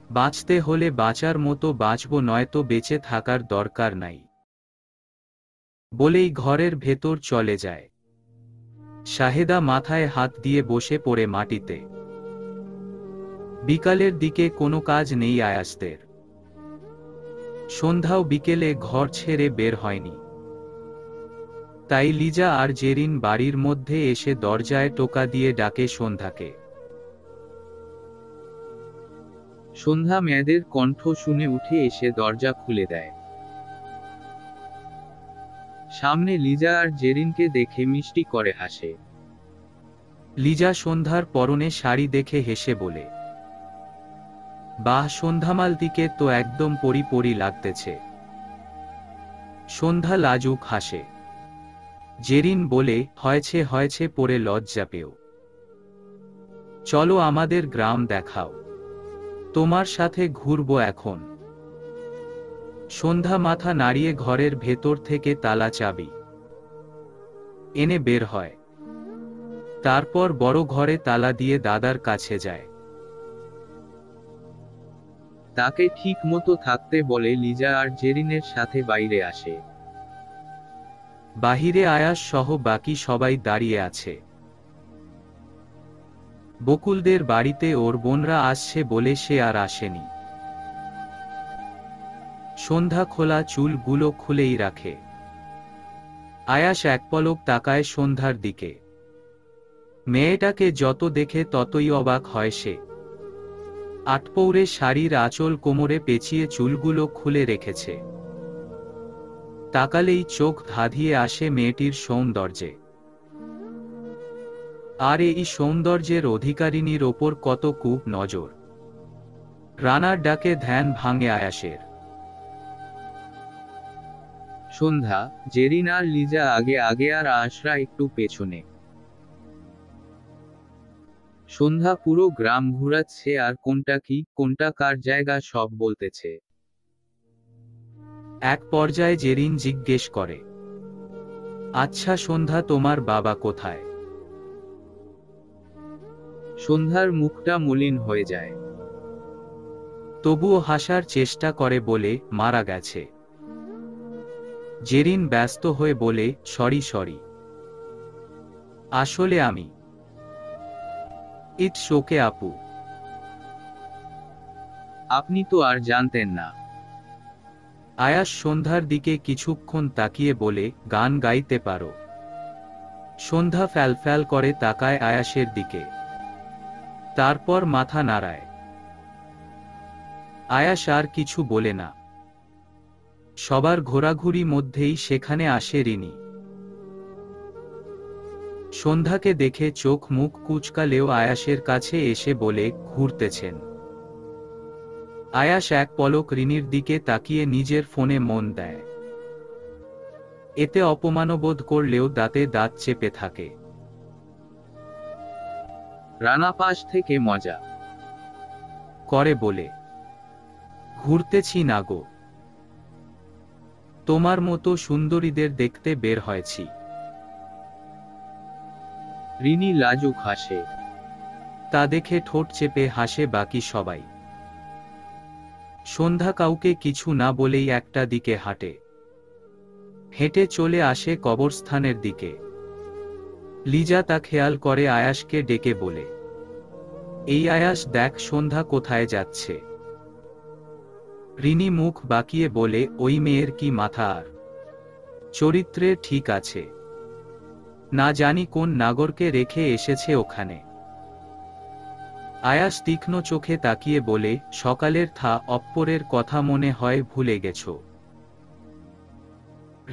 বাঁচতে হলে বাঁচার মতো বাঁচব, নয়তো বেঁচে থাকার দরকার নাই। বলেই ঘরের ভেতর চলে যায়। শাহেদা মাথায় হাত দিয়ে বসে পড়ে মাটিতে। বিকালের দিকে কোনো কাজ নেই আয়াসদের। সন্ধ্যাও বিকেলে ঘর ছেড়ে বের হয়নি। তাই লিজা আর জেরিন বাড়ির মধ্যে এসে দরজায় টোকা দিয়ে ডাকে সন্ধ্যাকে। সন্ধ্যা মেয়েদের কণ্ঠ শুনে উঠে এসে দরজা খুলে দেয়। সামনে লিজা আর জেরিনকে দেখে মিষ্টি করে হাসে। লিজা সন্ধ্যার পরনে শাড়ি দেখে হেসে বলে, বাহ, সন্ধ্যামালতিকে তো একদম পরি পরি লাগতেছে। সন্ধ্যা লাজুক হাসে। জেরিন বলে, হয়েছে হয়েছে, পরে লজ্জা পেও। চলো আমাদের গ্রাম দেখাও, তোমার সাথে ঘুরবো এখন। সন্ধ্যা মাথা নাড়িয়ে ঘরের ভেতর থেকে তালা চাবি এনে বের হয়। তারপর বড় ঘরে তালা দিয়ে দাদার কাছে যায়। তাকে ঠিক মতো থাকতে বলে লিজা আর জেরিনের সাথে বাইরে আসে। বাহিরে আয়াস সহ বাকি সবাই দাঁড়িয়ে আছে। বকুলদের বাড়িতে ওর বোনরা আসছে বলে সে আর আসেনি। সন্ধ্যা খোলা চুলগুলো খুলেই রাখে। আয়াস এক পলক তাকায় সন্ধ্যার দিকে। মেয়েটাকে যত দেখে ততই অবাক হয় সে। আটপৌরে শাড়ির আঁচল কোমরে পেঁচিয়ে চুলগুলো খুলে রেখেছে। তাকালেই চোখ ধাঁধিয়ে আসে মেয়েটির সৌন্দর্যে। আর এই সৌন্দর্যের অধিকারিণীর ওপর কত কূপ নজর। রানার ডাকে ধ্যান ভাঙে আয়াসের। সন্ধ্যা, জেরিন আর লিজা আগে আগে আর আশরা একটু পেছনে। সন্ধ্যা পুরো গ্রাম ঘুরাচ্ছে আর কোনটা কি কোনটা কার জায়গা সব বলতেছে। এক পর্যায়ে জেরিন জিজ্ঞেস করে, আচ্ছা সন্ধ্যা, তোমার বাবা কোথায়? সন্ধ্যার মুখটা মলিন হয়ে যায়। তবুও হাসার চেষ্টা করে বলে, মারা গেছে। জেরিন ব্যস্ত হয়ে বলে, সরি সরি, আসলে আমি। ইটস ওকে আপু। আপনি তো আর জানতেন না। আয়াস সন্ধ্যার দিকে কিছুক্ষণ তাকিয়ে বলে, গান গাইতে পারো? সন্ধ্যা ফ্যালফ্যাল করে তাকায় আয়াসের দিকে, তারপর মাথা নাড়ায়। আয়াস আর কিছু বলে না। সবার ঘোরাঘুরি মধ্যেই সেখানে আসে রিনি। সন্ধ্যাকে দেখে চোখ মুখ কুচকালেও আয়াসের কাছে এসে বলে, ঘুরতেছেন? আয়াস এক পলক রিনির দিকে তাকিয়ে নিজের ফোনে মন দেয়। এতে অপমানবোধ করলেও দাঁতে দাঁত চেপে থাকে। রানা পাশ থেকে মজা করে বলে, ঘুরতেছি না গো, তোমার মতো সুন্দরীদের দেখতে বের হয়েছি। রিনি লাজুক হাসে। তা দেখে ঠোঁট চেপে হাসে বাকি সবাই। সন্ধ্যা কাউকে কিছু না বলেই একটা দিকে হাঁটে। হেঁটে চলে আসে কবরস্থানের দিকে। লিজা তা খেয়াল করে আয়াসকে ডেকে বলে, এই আয়াস, দেখ সন্ধ্যা কোথায় যাচ্ছে। রিনি মুখ বাঁকিয়ে বলে, ওই মেয়ের কি মাথা আর চরিত্রের ঠিক আছে, না জানি কোন নাগরকে রেখে এসেছে ওখানে। আয়াস তীক্ষ্ণ চোখে তাকিয়ে বলে, সকালের থা অপ্পরের কথা মনে হয় ভুলে গেছ।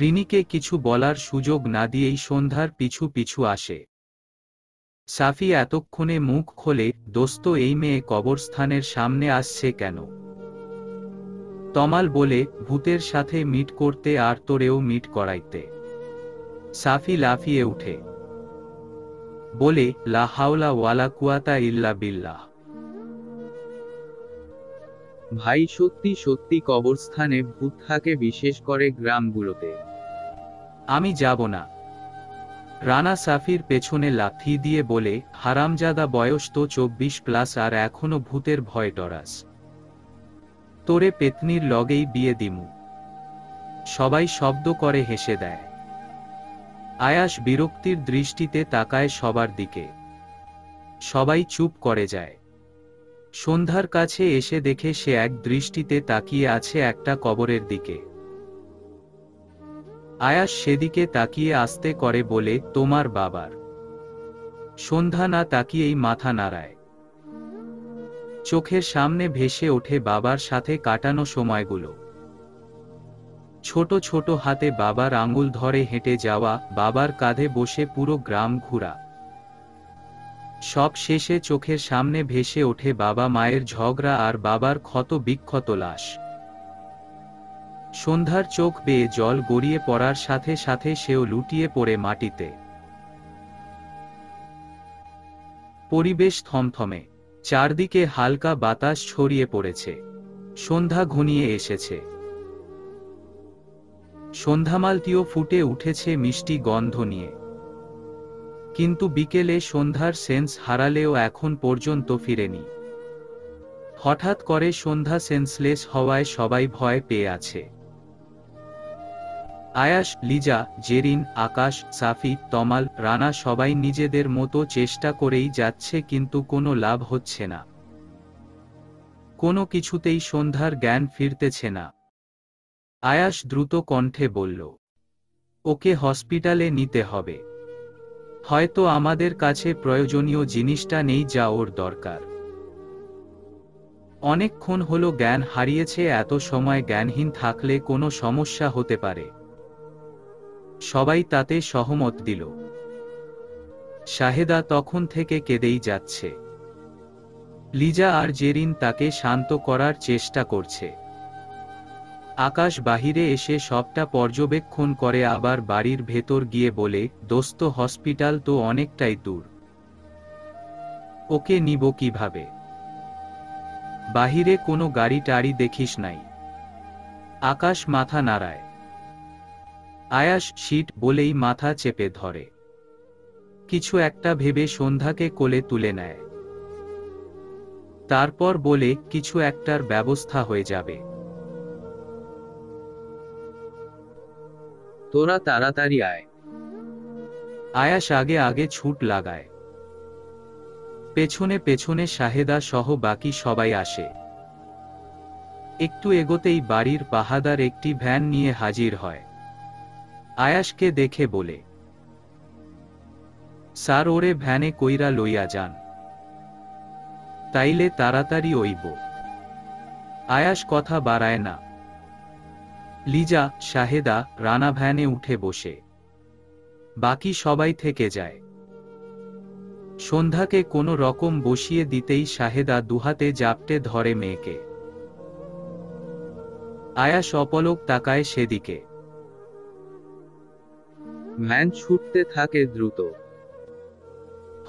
রিনিকে কিছু বলার সুযোগ না দিয়েই সন্ধ্যার পিছু পিছু আসে। সাফি এতক্ষণে মুখ খোলে, দোস্ত এই মেয়ে কবরস্থানের সামনে আসছে কেন? তমাল বলে, ভূতের সাথে মিট করতে আর তোরেও মিট করাইতে। সাফি লাফিয়ে উঠে বলে, লা হাওলা ওয়ালা কুয়াতা ইল্লা বিল্লাহ। ভাই, সত্যি সত্যি কবরস্থানে ভূত থাকে, বিশেষ করে গ্রামগুলোতে। আমি যাব না। রানা সাফির পেছনে লাথি দিয়ে বলে, হারামজাদা, বয়স তো 24+ আর এখনো ভূতের ভয় ডরাস? তোরে পেতনির লগেই বিয়ে দিমু। সবাই শব্দ করে হেসে দেয়। আয়াস বিরক্তির দৃষ্টিতে তাকায় সবার দিকে। সবাই চুপ করে যায়। সন্ধ্যার কাছে এসে দেখে সে এক দৃষ্টিতে তাকিয়ে আছে একটা কবরের দিকে। আয়াস সেদিকে তাকিয়ে আস্তে করে বলে, তোমার বাবার। সন্ধ্যা না তাকিয়েই মাথা নাড়ায়। চোখের সামনে ভেসে ওঠে বাবার সাথে কাটানো সময়গুলো। ছোট ছোট হাতে বাবার আঙুল ধরে হেঁটে যাওয়া, বাবার কাঁধে বসে পুরো গ্রাম ঘোরা। সব শেষে চোখের সামনে ভেসে ওঠে বাবা মায়ের ঝগড়া আর বাবার ক্ষত বিক্ষত লাশ। সন্ধ্যার চোখ বেয়ে জল গড়িয়ে পড়ার সাথে সাথে সেও লুটিয়ে পড়ে মাটিতে। পরিবেশ থমথমে। চারদিকে হালকা বাতাস ছড়িয়ে পড়েছে। সন্ধ্যা ঘনিয়ে এসেছে। সন্ধ্যামালতিও ফুটে উঠেছে মিষ্টি গন্ধ নিয়ে। কিন্তু বিকেলে সন্ধ্যার সেন্স হারালেও এখন পর্যন্ত ফিরেনি। হঠাৎ করে সন্ধ্যা সেন্সলেস হওয়ায় সবাই ভয় পেয়ে আছে। আয়াস, লিজা, জেরিন, আকাশ, সাফি, তমাল, রানা সবাই নিজেদের মতো চেষ্টা করেই যাচ্ছে, কিন্তু কোনো লাভ হচ্ছে না। কোনো কিছুতেই সন্ধ্যার জ্ঞান ফিরতেছে না। আয়াস দ্রুত কণ্ঠে বলল, ওকে হসপিটালে নিতে হবে। হয়তো আমাদের কাছে প্রয়োজনীয় জিনিসটা নেই যা ওর দরকার। অনেকক্ষণ হলো জ্ঞান হারিয়েছে, এত সময় জ্ঞানহীন থাকলে কোনো সমস্যা হতে পারে। সবাই তাতে সহমত দিল। শাহেদা তখন থেকে কেঁদেই যাচ্ছে। লিজা আর জেরিন তাকে শান্ত করার চেষ্টা করছে। আকাশ বাহিরে এসে সবটা পর্যবেক্ষণ করে আবার বাড়ির ভেতর গিয়ে বলে, দোস্ত হসপিটাল তো অনেকটাই দূর, ওকে নিব কিভাবে? বাহিরে কোনো গাড়ি টাড়ি দেখিস নাই? আকাশ মাথা নাড়ায়। আয়াস শিট বলেই মাথা চেপে ধরে। কিছু একটা ভেবে সন্ধ্যাকে কোলে তুলে নেয়। তারপর বলে, কিছু একটার ব্যবস্থা হয়ে যাবে। তোরা তাড়াতাড়ি আয়। আয়াস আগে আগে ছুট লাগায়। পেছনে পেছনে শাহেদা সহ বাকি সবাই আসে। একটু এগোতেই বাড়ির পাহাদার একটি ভ্যান নিয়ে হাজির হয়। আয়াসকে দেখে বলে, স্যার ওরে ভ্যানে কইরা লইয়া যান, তাইলে তাড়াতাড়ি অইব। আয়াস কথা বাড়ায় না। লিজা, শাহেদা, রানা ভ্যানে উঠে বসে। বাকি সবাই থেকে যায়। সন্ধ্যাকে কোনো রকম বসিয়ে দিতেই শাহেদা দুহাতে জাপটে ধরে মেয়েকে। আয়াস অপলক তাকায় সেদিকে। ভ্যান ছুটতে থাকে দ্রুত।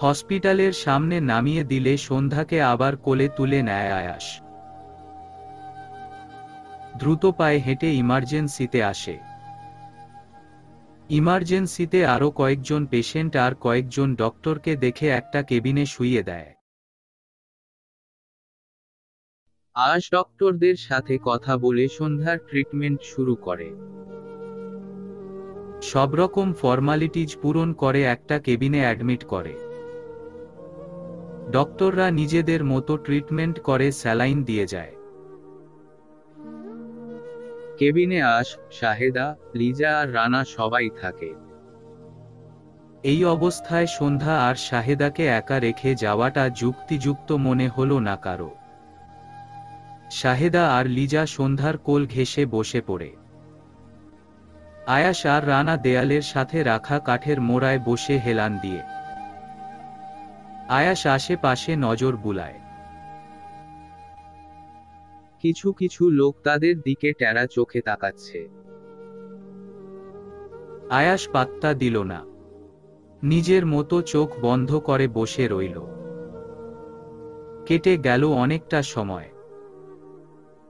হসপিটালের সামনে নামিয়ে দিলে সন্ধ্যাকে আবার কোলে তুলে নেয় আয়াস। দ্রুত পায়ে হেঁটে ইমার্জেন্সিতে আসে। ইমার্জেন্সিতে আরও কয়েকজন পেশেন্ট আর কয়েকজন ডক্টরকে দেখে একটা কেবিনে শুইয়ে দেয়। আয়াস ডক্টরদের সাথে কথা বলে সন্ধ্যার ট্রিটমেন্ট শুরু করে। সব রকম ফর্মালিটিজ পূরণ করে একটা কেবিনে অ্যাডমিট করে। ডক্টররা নিজেদের মতো ট্রিটমেন্ট করে স্যালাইন দিয়ে যায়। কেবিনে আয়াস, শাহেদা, লিজা আর রানা সবাই থাকে। এই অবস্থায় সন্ধ্যা আর শাহেদাকে একা রেখে যাওয়াটা যুক্তিযুক্ত মনে হলো না কারো। শাহেদা আর লিজা সন্ধ্যার কোল ঘেঁষে বসে পড়ে। আয়াস আর রানা দেয়ালের সাথে রাখা কাঠের মোড়ায় বসে হেলান দিয়ে। আয়াস আশেপাশে নজর বুলায়। কিছু কিছু লোক তাদের দিকে টেরা চোখে তাকাচ্ছে। আয়াস পাত্তা দিল না। নিজের মতো চোখ বন্ধ করে বসে রইল। কেটে গেল অনেকটা সময়।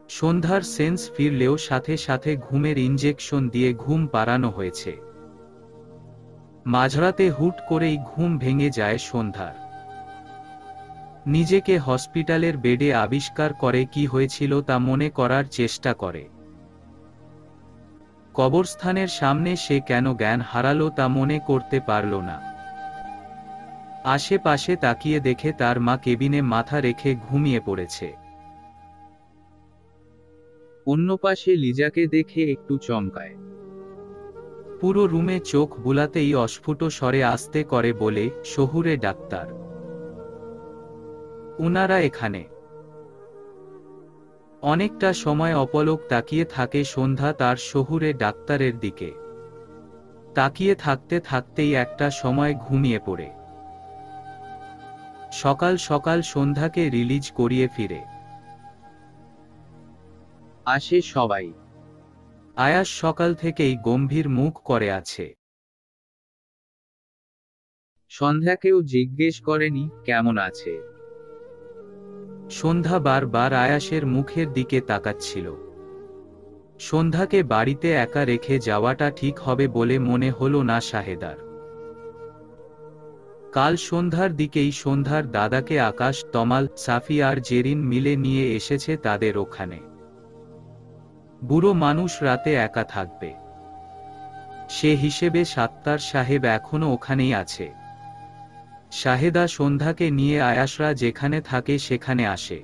সন্ধ্যার সেন্স ফিরলেও সাথে সাথে ঘুমের ইনজেকশন দিয়ে ঘুম পাড়ানো হয়েছে। মাঝরাতে হুট করেই ঘুম ভেঙে যায় সন্ধ্যার। নিজেকে হসপিটালের বেডে আবিষ্কার করে কি হয়েছিল তা মনে করার চেষ্টা করে। কবরস্থানের সামনে সে কেন জ্ঞান হারালো তা মনে করতে পারল না। আশেপাশে তাকিয়ে দেখে তার মা কেবিনে মাথা রেখে ঘুমিয়ে পড়েছে। অন্য পাশে লিজাকে দেখে একটু চমকায়। পুরো রুমে চোখ বুলাতেই অস্ফুট স্বরে আস্তে করে বলে, শহুরে ডাক্তার, উনারা এখানে। অনেকটা সময় অপলক তাকিয়ে থাকে সন্ধ্যা তার শহুরে ডাক্তারের দিকে। তাকিয়ে থাকতে থাকতেই একটা সময় ঘুমিয়ে পড়ে। সকাল সকাল সন্ধ্যাকে রিলিজ করিয়ে ফিরে আসে সবাই। আয়াস সকাল থেকেই গম্ভীর মুখ করে আছে। সন্ধ্যাকেও জিজ্ঞেস করেনি কেমন আছে। সন্ধ্যা বারবার আয়াসের মুখের দিকে তাকাচ্ছিল। সন্ধ্যাকে বাড়িতে একা রেখে যাওয়াটা ঠিক হবে বলে মনে হলো না শাহেদার। কাল সন্ধ্যার দিকেই সন্ধ্যার দাদাকে আকাশ, তমাল, সাফি আর জেরিন মিলে নিয়ে এসেছে তাদের ওখানে। বুড়ো মানুষ রাতে একা থাকবে, সে হিসেবে সাত্তার সাহেব এখনো ওখানেই আছে। শাহেদা সন্ধ্যাকে নিয়ে আয়াসরা যেখানে থাকে সেখানে আসে।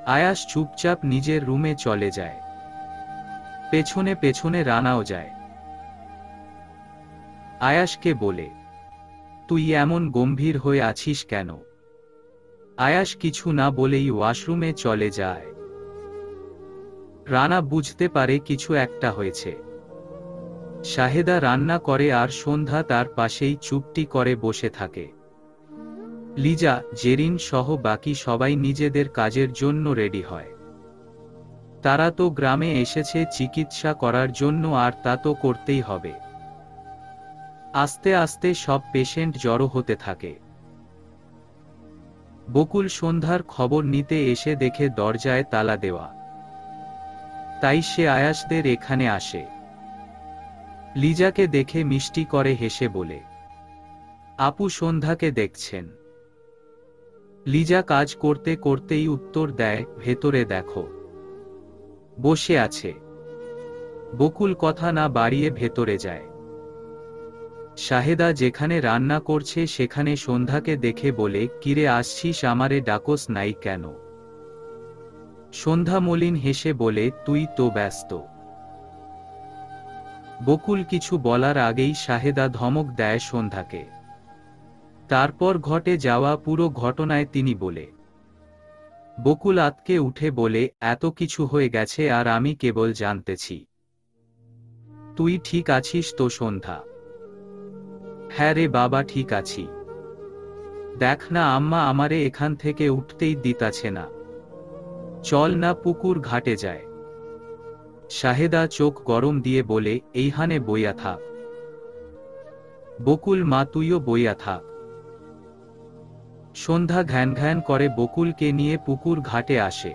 আয়াস চুপচাপ নিজের রুমে চলে যায়। পেছনে পেছনে রানাও যায়। আয়াসকে বলে, তুই এমন গম্ভীর হয়ে আছিস কেন? আয়াস কিছু না বলেই ওয়াশরুমে চলে যায়। রানা বুঝতে পারে কিছু একটা হয়েছে। শাহেদা রান্না করে আর সন্ধ্যা তার পাশেই চুপটি করে বসে থাকে। লিজা, জেরিন সহ বাকি সবাই নিজেদের কাজের জন্য রেডি হয়। তারা তো গ্রামে এসেছে চিকিৎসা করার জন্য, আর তা তো করতেই হবে। আস্তে আস্তে সব পেশেন্ট জড়ো হতে থাকে। বকুল সন্ধ্যার খবর নিতে এসে দেখে দরজায় তালা দেওয়া। তাই সে আয়াসদের এখানে আসে। লিজাকে দেখে মিষ্টি করে হেসে বলে, আপু সন্ধ্যাকে দেখছেন? লিজা কাজ করতে করতেই উত্তর দেয়, ভেতরে দেখো। বসে আছে। বকুল কথা না বাড়িয়ে ভেতরে যায়। শাহেদা যেখানে রান্না করছে সেখানে সন্ধ্যাকে দেখে বলে, কিরে আসছিস, আমারে ডাকোস নাই কেন? সন্ধ্যা মলিন হেসে বলে, তুই তো ব্যস্ত। বকুল কিছু বলার আগেই শাহেদা ধমক দেয় সন্ধ্যাকে। তারপর ঘটে যাওয়া পুরো ঘটনায় তিনি বলে। বকুল আতকে উঠে বলে, এত কিছু হয়ে গেছে আর আমি কেবল জানতেছি। তুই ঠিক আছিস তো সন্ধ্যা? হ্যাঁ রে বাবা, ঠিক আছি। দেখ না আম্মা আমারে এখান থেকে উঠতেই দিতাছে না। চল না পুকুর ঘাটে যায়। শাহেদা চোখ গরম দিয়ে বলে, এইখানে বইয়া থাক। বকুল মা তুইও বইয়া থাক। সন্ধ্যা ঘ্যান ঘ্যান করে বকুলকে নিয়ে পুকুর ঘাটে আসে।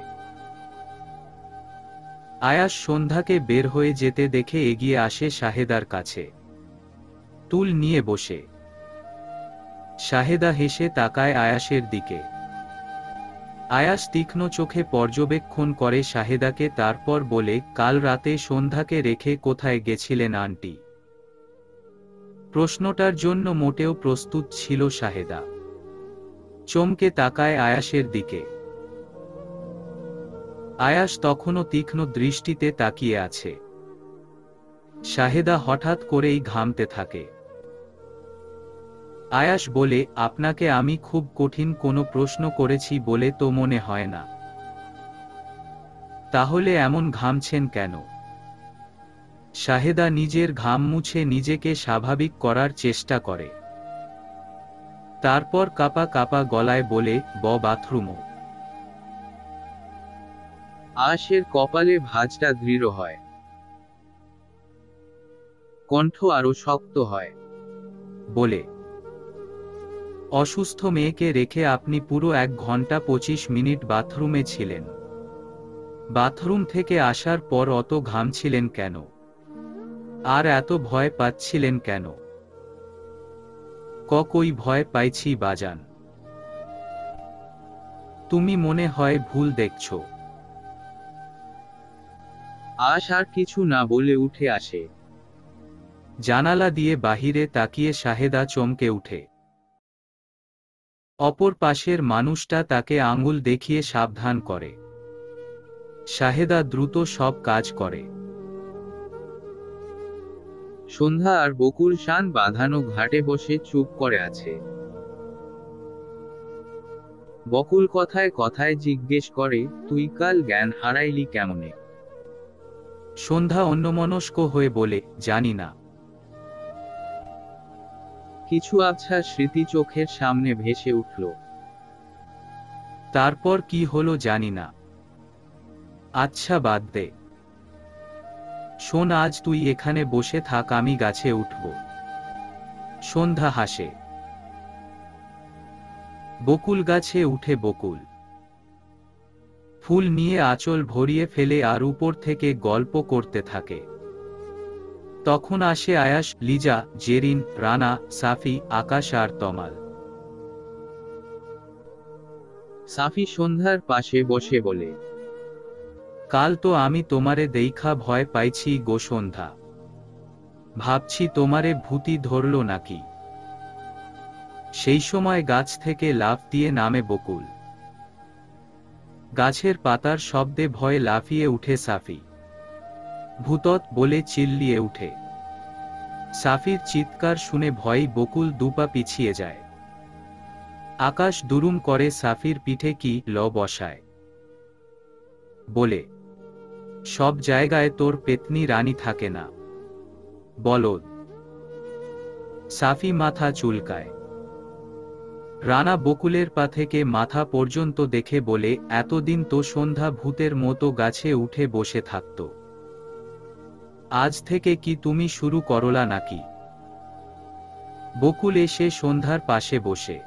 আয়াস সন্ধ্যাকে বের হয়ে যেতে দেখে এগিয়ে আসে শাহেদার কাছে। টুল নিয়ে বসে। শাহেদা হেসে তাকায় আয়াসের দিকে। আয়াস তীক্ষ্ণ চোখে পর্যবেক্ষণ করে শাহেদাকে, তারপর বলে, কাল রাতে সন্ধ্যাকে রেখে কোথায় গেছিলেন আন্টি? প্রশ্নটার জন্য মোটেও প্রস্তুত ছিল শাহেদা। চমকে তাকায় আয়াসের দিকে। আয়াস তখনও তীক্ষ্ণ দৃষ্টিতে তাকিয়ে আছে। শাহেদা হঠাৎ করেই ঘামতে থাকে। আয়াস বলে, আপনাকে আমি খুব কঠিন কোনো প্রশ্ন করেছি বলে তো মনে হয় না। তাহলে এমন ঘামছেন কেন? শাহেদা নিজের ঘাম মুছে নিজেকে স্বাভাবিক করার চেষ্টা করে। তারপর কাপা কাপা গলায় বলে, বাথরুমও। আয়াসের কপালে ভাঁজটা দৃঢ় হয়। কণ্ঠ আরো শক্ত হয়। বলে, অসুস্থ মেয়েকে রেখে আপনি পুরো 1 ঘন্টা 25 মিনিট বাথরুমে ছিলেন। বাথরুম থেকে আসার পর অত ঘামছিলেন কেন? আর এত ভয় পাচ্ছিলেন কেন? কই ভয় পাইছি বাজান? তুমি মনে হয় ভুল দেখছো। আয়াস আর কিছু না বলে উঠে আসে। জানালা দিয়ে বাহিরে তাকিয়ে শাহেদা চমকে উঠে। অপর পাশের মানুষটা তাকে আঙুল দেখিয়ে সাবধান করে। শাহেদা দ্রুত সব কাজ করে। সন্ধ্যা আর বকুল শান বাঁধানো ঘাটে বসে চুপ করে আছে। বকুল কথায় কথায় জিজ্ঞেস করে, তুই কাল জ্ঞান হারাইলি কেমনে? সন্ধ্যা অন্যমনস্ক হয়ে বলে, জানি না। কিছু আবছা স্মৃতি চোখের সামনে ভেসে উঠল। তারপর কি হলো জানি না। আচ্ছা বাদ দে। শোন, আজ তুই এখানে বসে থাক, আমি গাছে উঠব। সন্ধ্যা হাসে। বকুল গাছে উঠে বকুল ফুল নিয়ে আঁচল ভরিয়ে ফেলে আর উপর থেকে গল্প করতে থাকে। তখন আসে আয়াস, লিজা, জেরিন, রানা, সাফি, আকাশ আর তমাল। সাফি সন্ধ্যার পাশে বসে বলে, কাল তো আমি তোমারে দেইখা ভয় পাইছি গো সন্ধ্যা। ভাবছি তোমারে ভূতি ধরল নাকি। সেই সময় গাছ থেকে লাফ দিয়ে নামে বকুল। গাছের পাতার শব্দে ভয়ে লাফিয়ে উঠে সাফি। ভূতত বলে চিল্লিয়ে উঠে। সাফির চিৎকার শুনে ভয়ে বকুল দুপা পিছিয়ে যায়। আকাশ দুরুম করে সাফির পিঠে কি বসায়। বলে, সব জায়গায় তোর পেতনি রানী থাকে না। বলদ। সাফি মাথা চুলকায়। রানা বকুলের পা থেকে মাথা পর্যন্ত দেখে বলে, এতদিন তো সন্ধ্যা ভূতের মতো গাছে উঠে বসে থাকত, আজ থেকে কি তুমি শুরু করলা নাকি? বকুল এসে সন্ধ্যার পাশে বসে।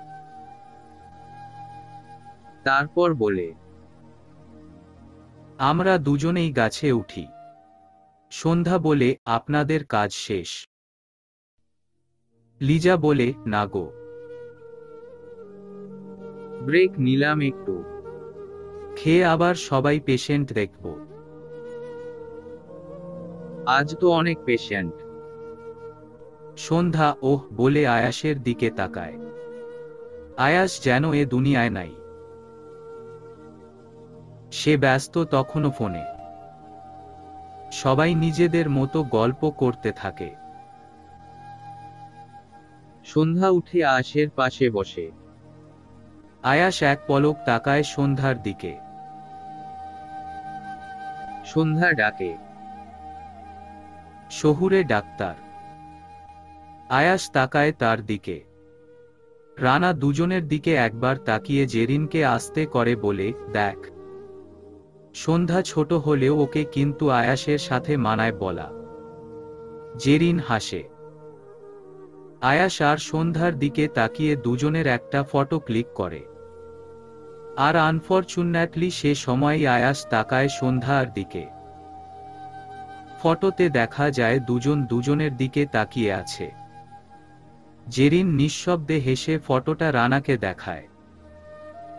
তারপর বলে, আমরা দুজনেই গাছে উঠি। সন্ধ্যা বলে, আপনাদের কাজ শেষ? লিজা বলে, না গো। ব্রেক নিলাম একটু। খেয়ে আবার সবাই পেশেন্ট দেখব। আজ তো অনেক পেশেন্ট। সন্ধ্যা ওহ বলে আয়াসের দিকে তাকায়। আয়াস যেন এ দুনিয়ায় নাই। সে ব্যস্ত তখনও ফোনে। সবাই নিজেদের মতো গল্প করতে থাকে। সন্ধ্যা উঠে আয়াসের পাশে বসে। আয়াস এক পলক তাকায় সন্ধ্যার দিকে। সন্ধ্যা ডাকে, শহুরে ডাক্তার। আয়াস তাকায় তার দিকে। রানা দুজনের দিকে একবার তাকিয়ে জেরিনকে আস্তে করে বলে, দেখ। সন্ধ্যা ছোট হলেও ওকে কিন্তু আয়াসের সাথে মানায় বলা। জেরিন হাসে। আয়াস আর সন্ধ্যার দিকে তাকিয়ে দুজনের একটা ফটো ক্লিক করে। আর আনফরচুনেটলি সে সময়ই আয়াস তাকায় সন্ধ্যার দিকে। ফটোতে দেখা যায় দুজন দুজনের দিকে তাকিয়ে আছে। জেরিন নিঃশব্দে হেসে ফটোটা রানাকে দেখায়।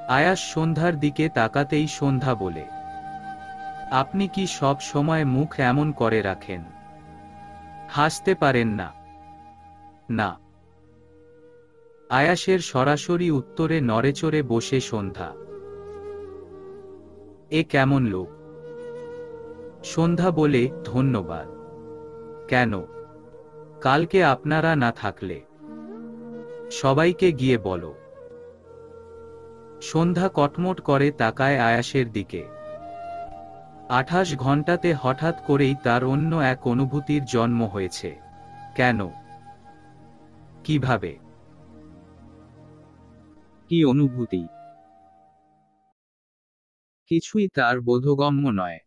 আয়াস সন্ধ্যার দিকে তাকাতেই সন্ধ্যা বলে, আপনি কি সব সময় মুখ এমন করে রাখেন? হাসতে পারেন না? না। আয়াসের সরাসরি উত্তরে নড়েচড়ে বসে সন্ধ্যা। এ কেমন লোক? সন্ধ্যা বলে, ধন্যবাদ। কেন? কালকে আপনারা না থাকলে সবাইকে গিয়ে বলো। সন্ধ্যা কটমট করে তাকায় আয়াসের দিকে। 28 ঘন্টাতে হঠাৎ করেই তার অন্য এক অনুভূতির জন্ম হয়েছে। কেন? কিভাবে? কি অনুভূতি? কিছুই তার বোধগম্য নয়।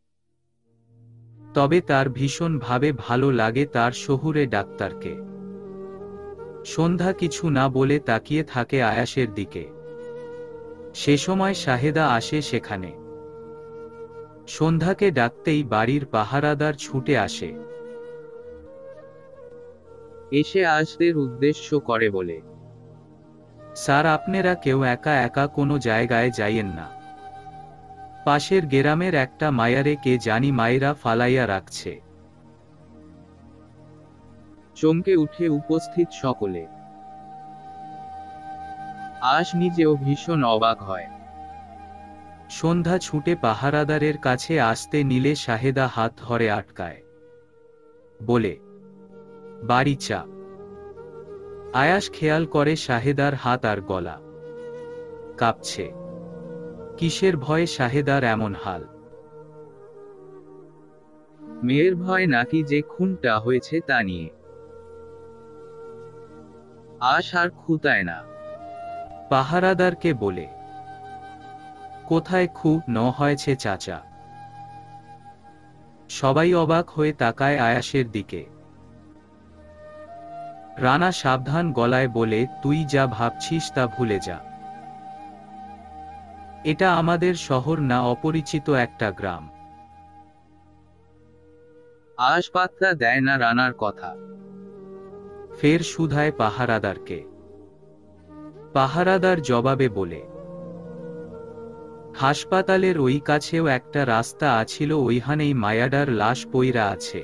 তবে তার ভীষণভাবে ভালো লাগে তার শহুরে ডাক্তারকে। সন্ধ্যা কিছু না বলে তাকিয়ে থাকে আয়াসের দিকে। সে সময় শাহেদা আসে সেখানে। সন্ধ্যাকে ডাকতেই বাড়ির পাহারাদার ছুটে আসে। এসে আয়াসদের উদ্দেশ্য করে বলে, স্যার আপনারা কেউ একা একা কোনো জায়গায় যাইয়েন না। পাশের গেরামের একটা মায়ারে কে জানি মায়েরা ফালাইয়া রাখছে। চমকে উঠে উপস্থিত সকলে। আয়াস নিজেও ভীষণ অবাক হয়। সন্ধ্যা ছুটে পাহারাদারের কাছে আসতে নিলে শাহেদা হাত ধরে আটকায়। বলে, বাড়ি চা। আয়াস খেয়াল করে শাহেদার হাত আর গলা কাঁপছে। কিসের ভয়ে শাহেদার এমন হাল? মেয়ের ভয় নাকি যে খুনটা হয়েছে তা নিয়ে। আয়াস আর খুঁতায় না। পাহারাদারকে বলে, কোথায় ন হয়েছে চাচা? সবাই অবাক হয়ে তাকায় আয়াসের দিকে। রানা সাবধান গলায় বলে, তুই যা ভাবছিস তা ভুলে যা। এটা আমাদের শহর না, অপরিচিত একটা গ্রাম। আয়াস পাত্তা দেয় না রানার কথা। ফের শুধায় পাহারাদারকে। পাহারাদার জবাবে বলে, হাসপাতালের ওই কাছেও একটা রাস্তা আছিল, ওইখানেই মায়াডার লাশ পইরা আছে।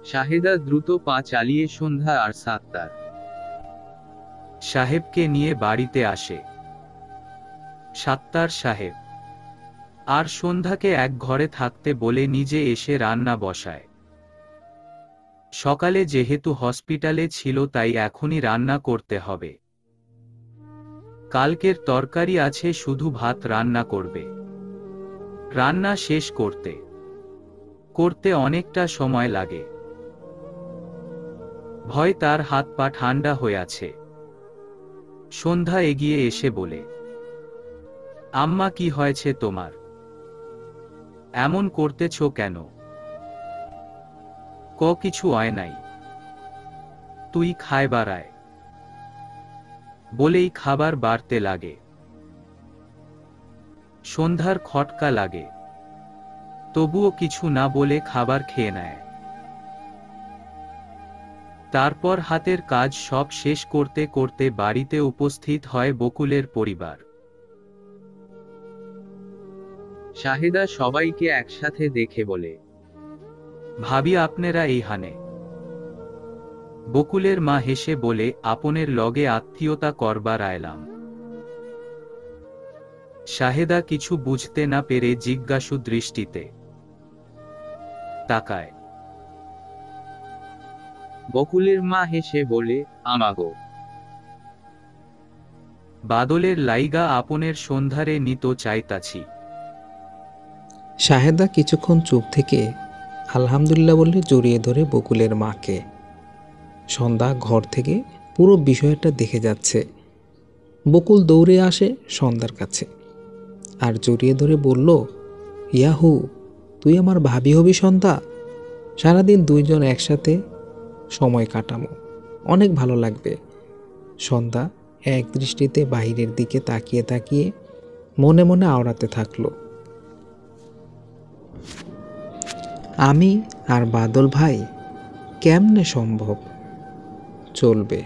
শাহেদা দ্রুত পা চালিয়ে সন্ধ্যা আর সাত্তার সাহেবকে নিয়ে বাড়িতে আসে। সাত্তার সাহেব আর সন্ধ্যাকে এক ঘরে থাকতে বলে নিজে এসে রান্না বসায়। সকালে যেহেতু হসপিটালে ছিল তাই এখনই রান্না করতে হবে। কালকের তরকারি আছে, শুধু ভাত রান্না করবে। রান্না শেষ করতে করতে অনেকটা সময় লাগে। ভয় তার হাত পা ঠান্ডা হয়ে আছে। সন্ধ্যা এগিয়ে এসে বলে, আম্মা, কি হয়েছে তোমার? এমন করতেছ কেন? কিছু হয় নাই, তুই খাইবার আয়। বলেই খাবার বাড়তে লাগে। সন্ধ্যার খটকা লাগে, তবুও কিছু না বলে খাবার খেয়ে নেয়। তারপর হাতের কাজ সব শেষ করতে করতে বাড়িতে উপস্থিত হয় বকুলের পরিবার। শাহেদা সবাইকে একসাথে দেখে বলে, ভাবি, আপনারা এইখানে? বকুলের মা হেসে বলে, আপনের লগে আত্মীয়তা করবার আইলাম। শাহেদা কিছু বুঝতে না পেরে জিজ্ঞাসু দৃষ্টিতে তাকায়। বকুলের মা হেসে বলে, আমাগো। বাদলের লাইগা আপনের সন্ধ্যারে নিত চাইতাছি। শাহেদা কিছুক্ষণ চুপ থেকে আলহামদুলিল্লাহ বলে জড়িয়ে ধরে বকুলের মাকে। সন্ধ্যা ঘর থেকে পুরো বিষয়টা দেখে যাচ্ছে। বকুল দৌড়ে আসে সন্ধ্যার কাছে আর জড়িয়ে ধরে বলল, ইয়াহু, তুই আমার ভাবি হবি সন্ধ্যা। সারাদিন দুইজন একসাথে সময় কাটামো, অনেক ভালো লাগবে। সন্ধ্যা এক দৃষ্টিতে বাহিরের দিকে তাকিয়ে তাকিয়ে মনে মনে আওড়াতে থাকলো, আমি আর বাদল ভাই, কেমনে সম্ভব? চলবে।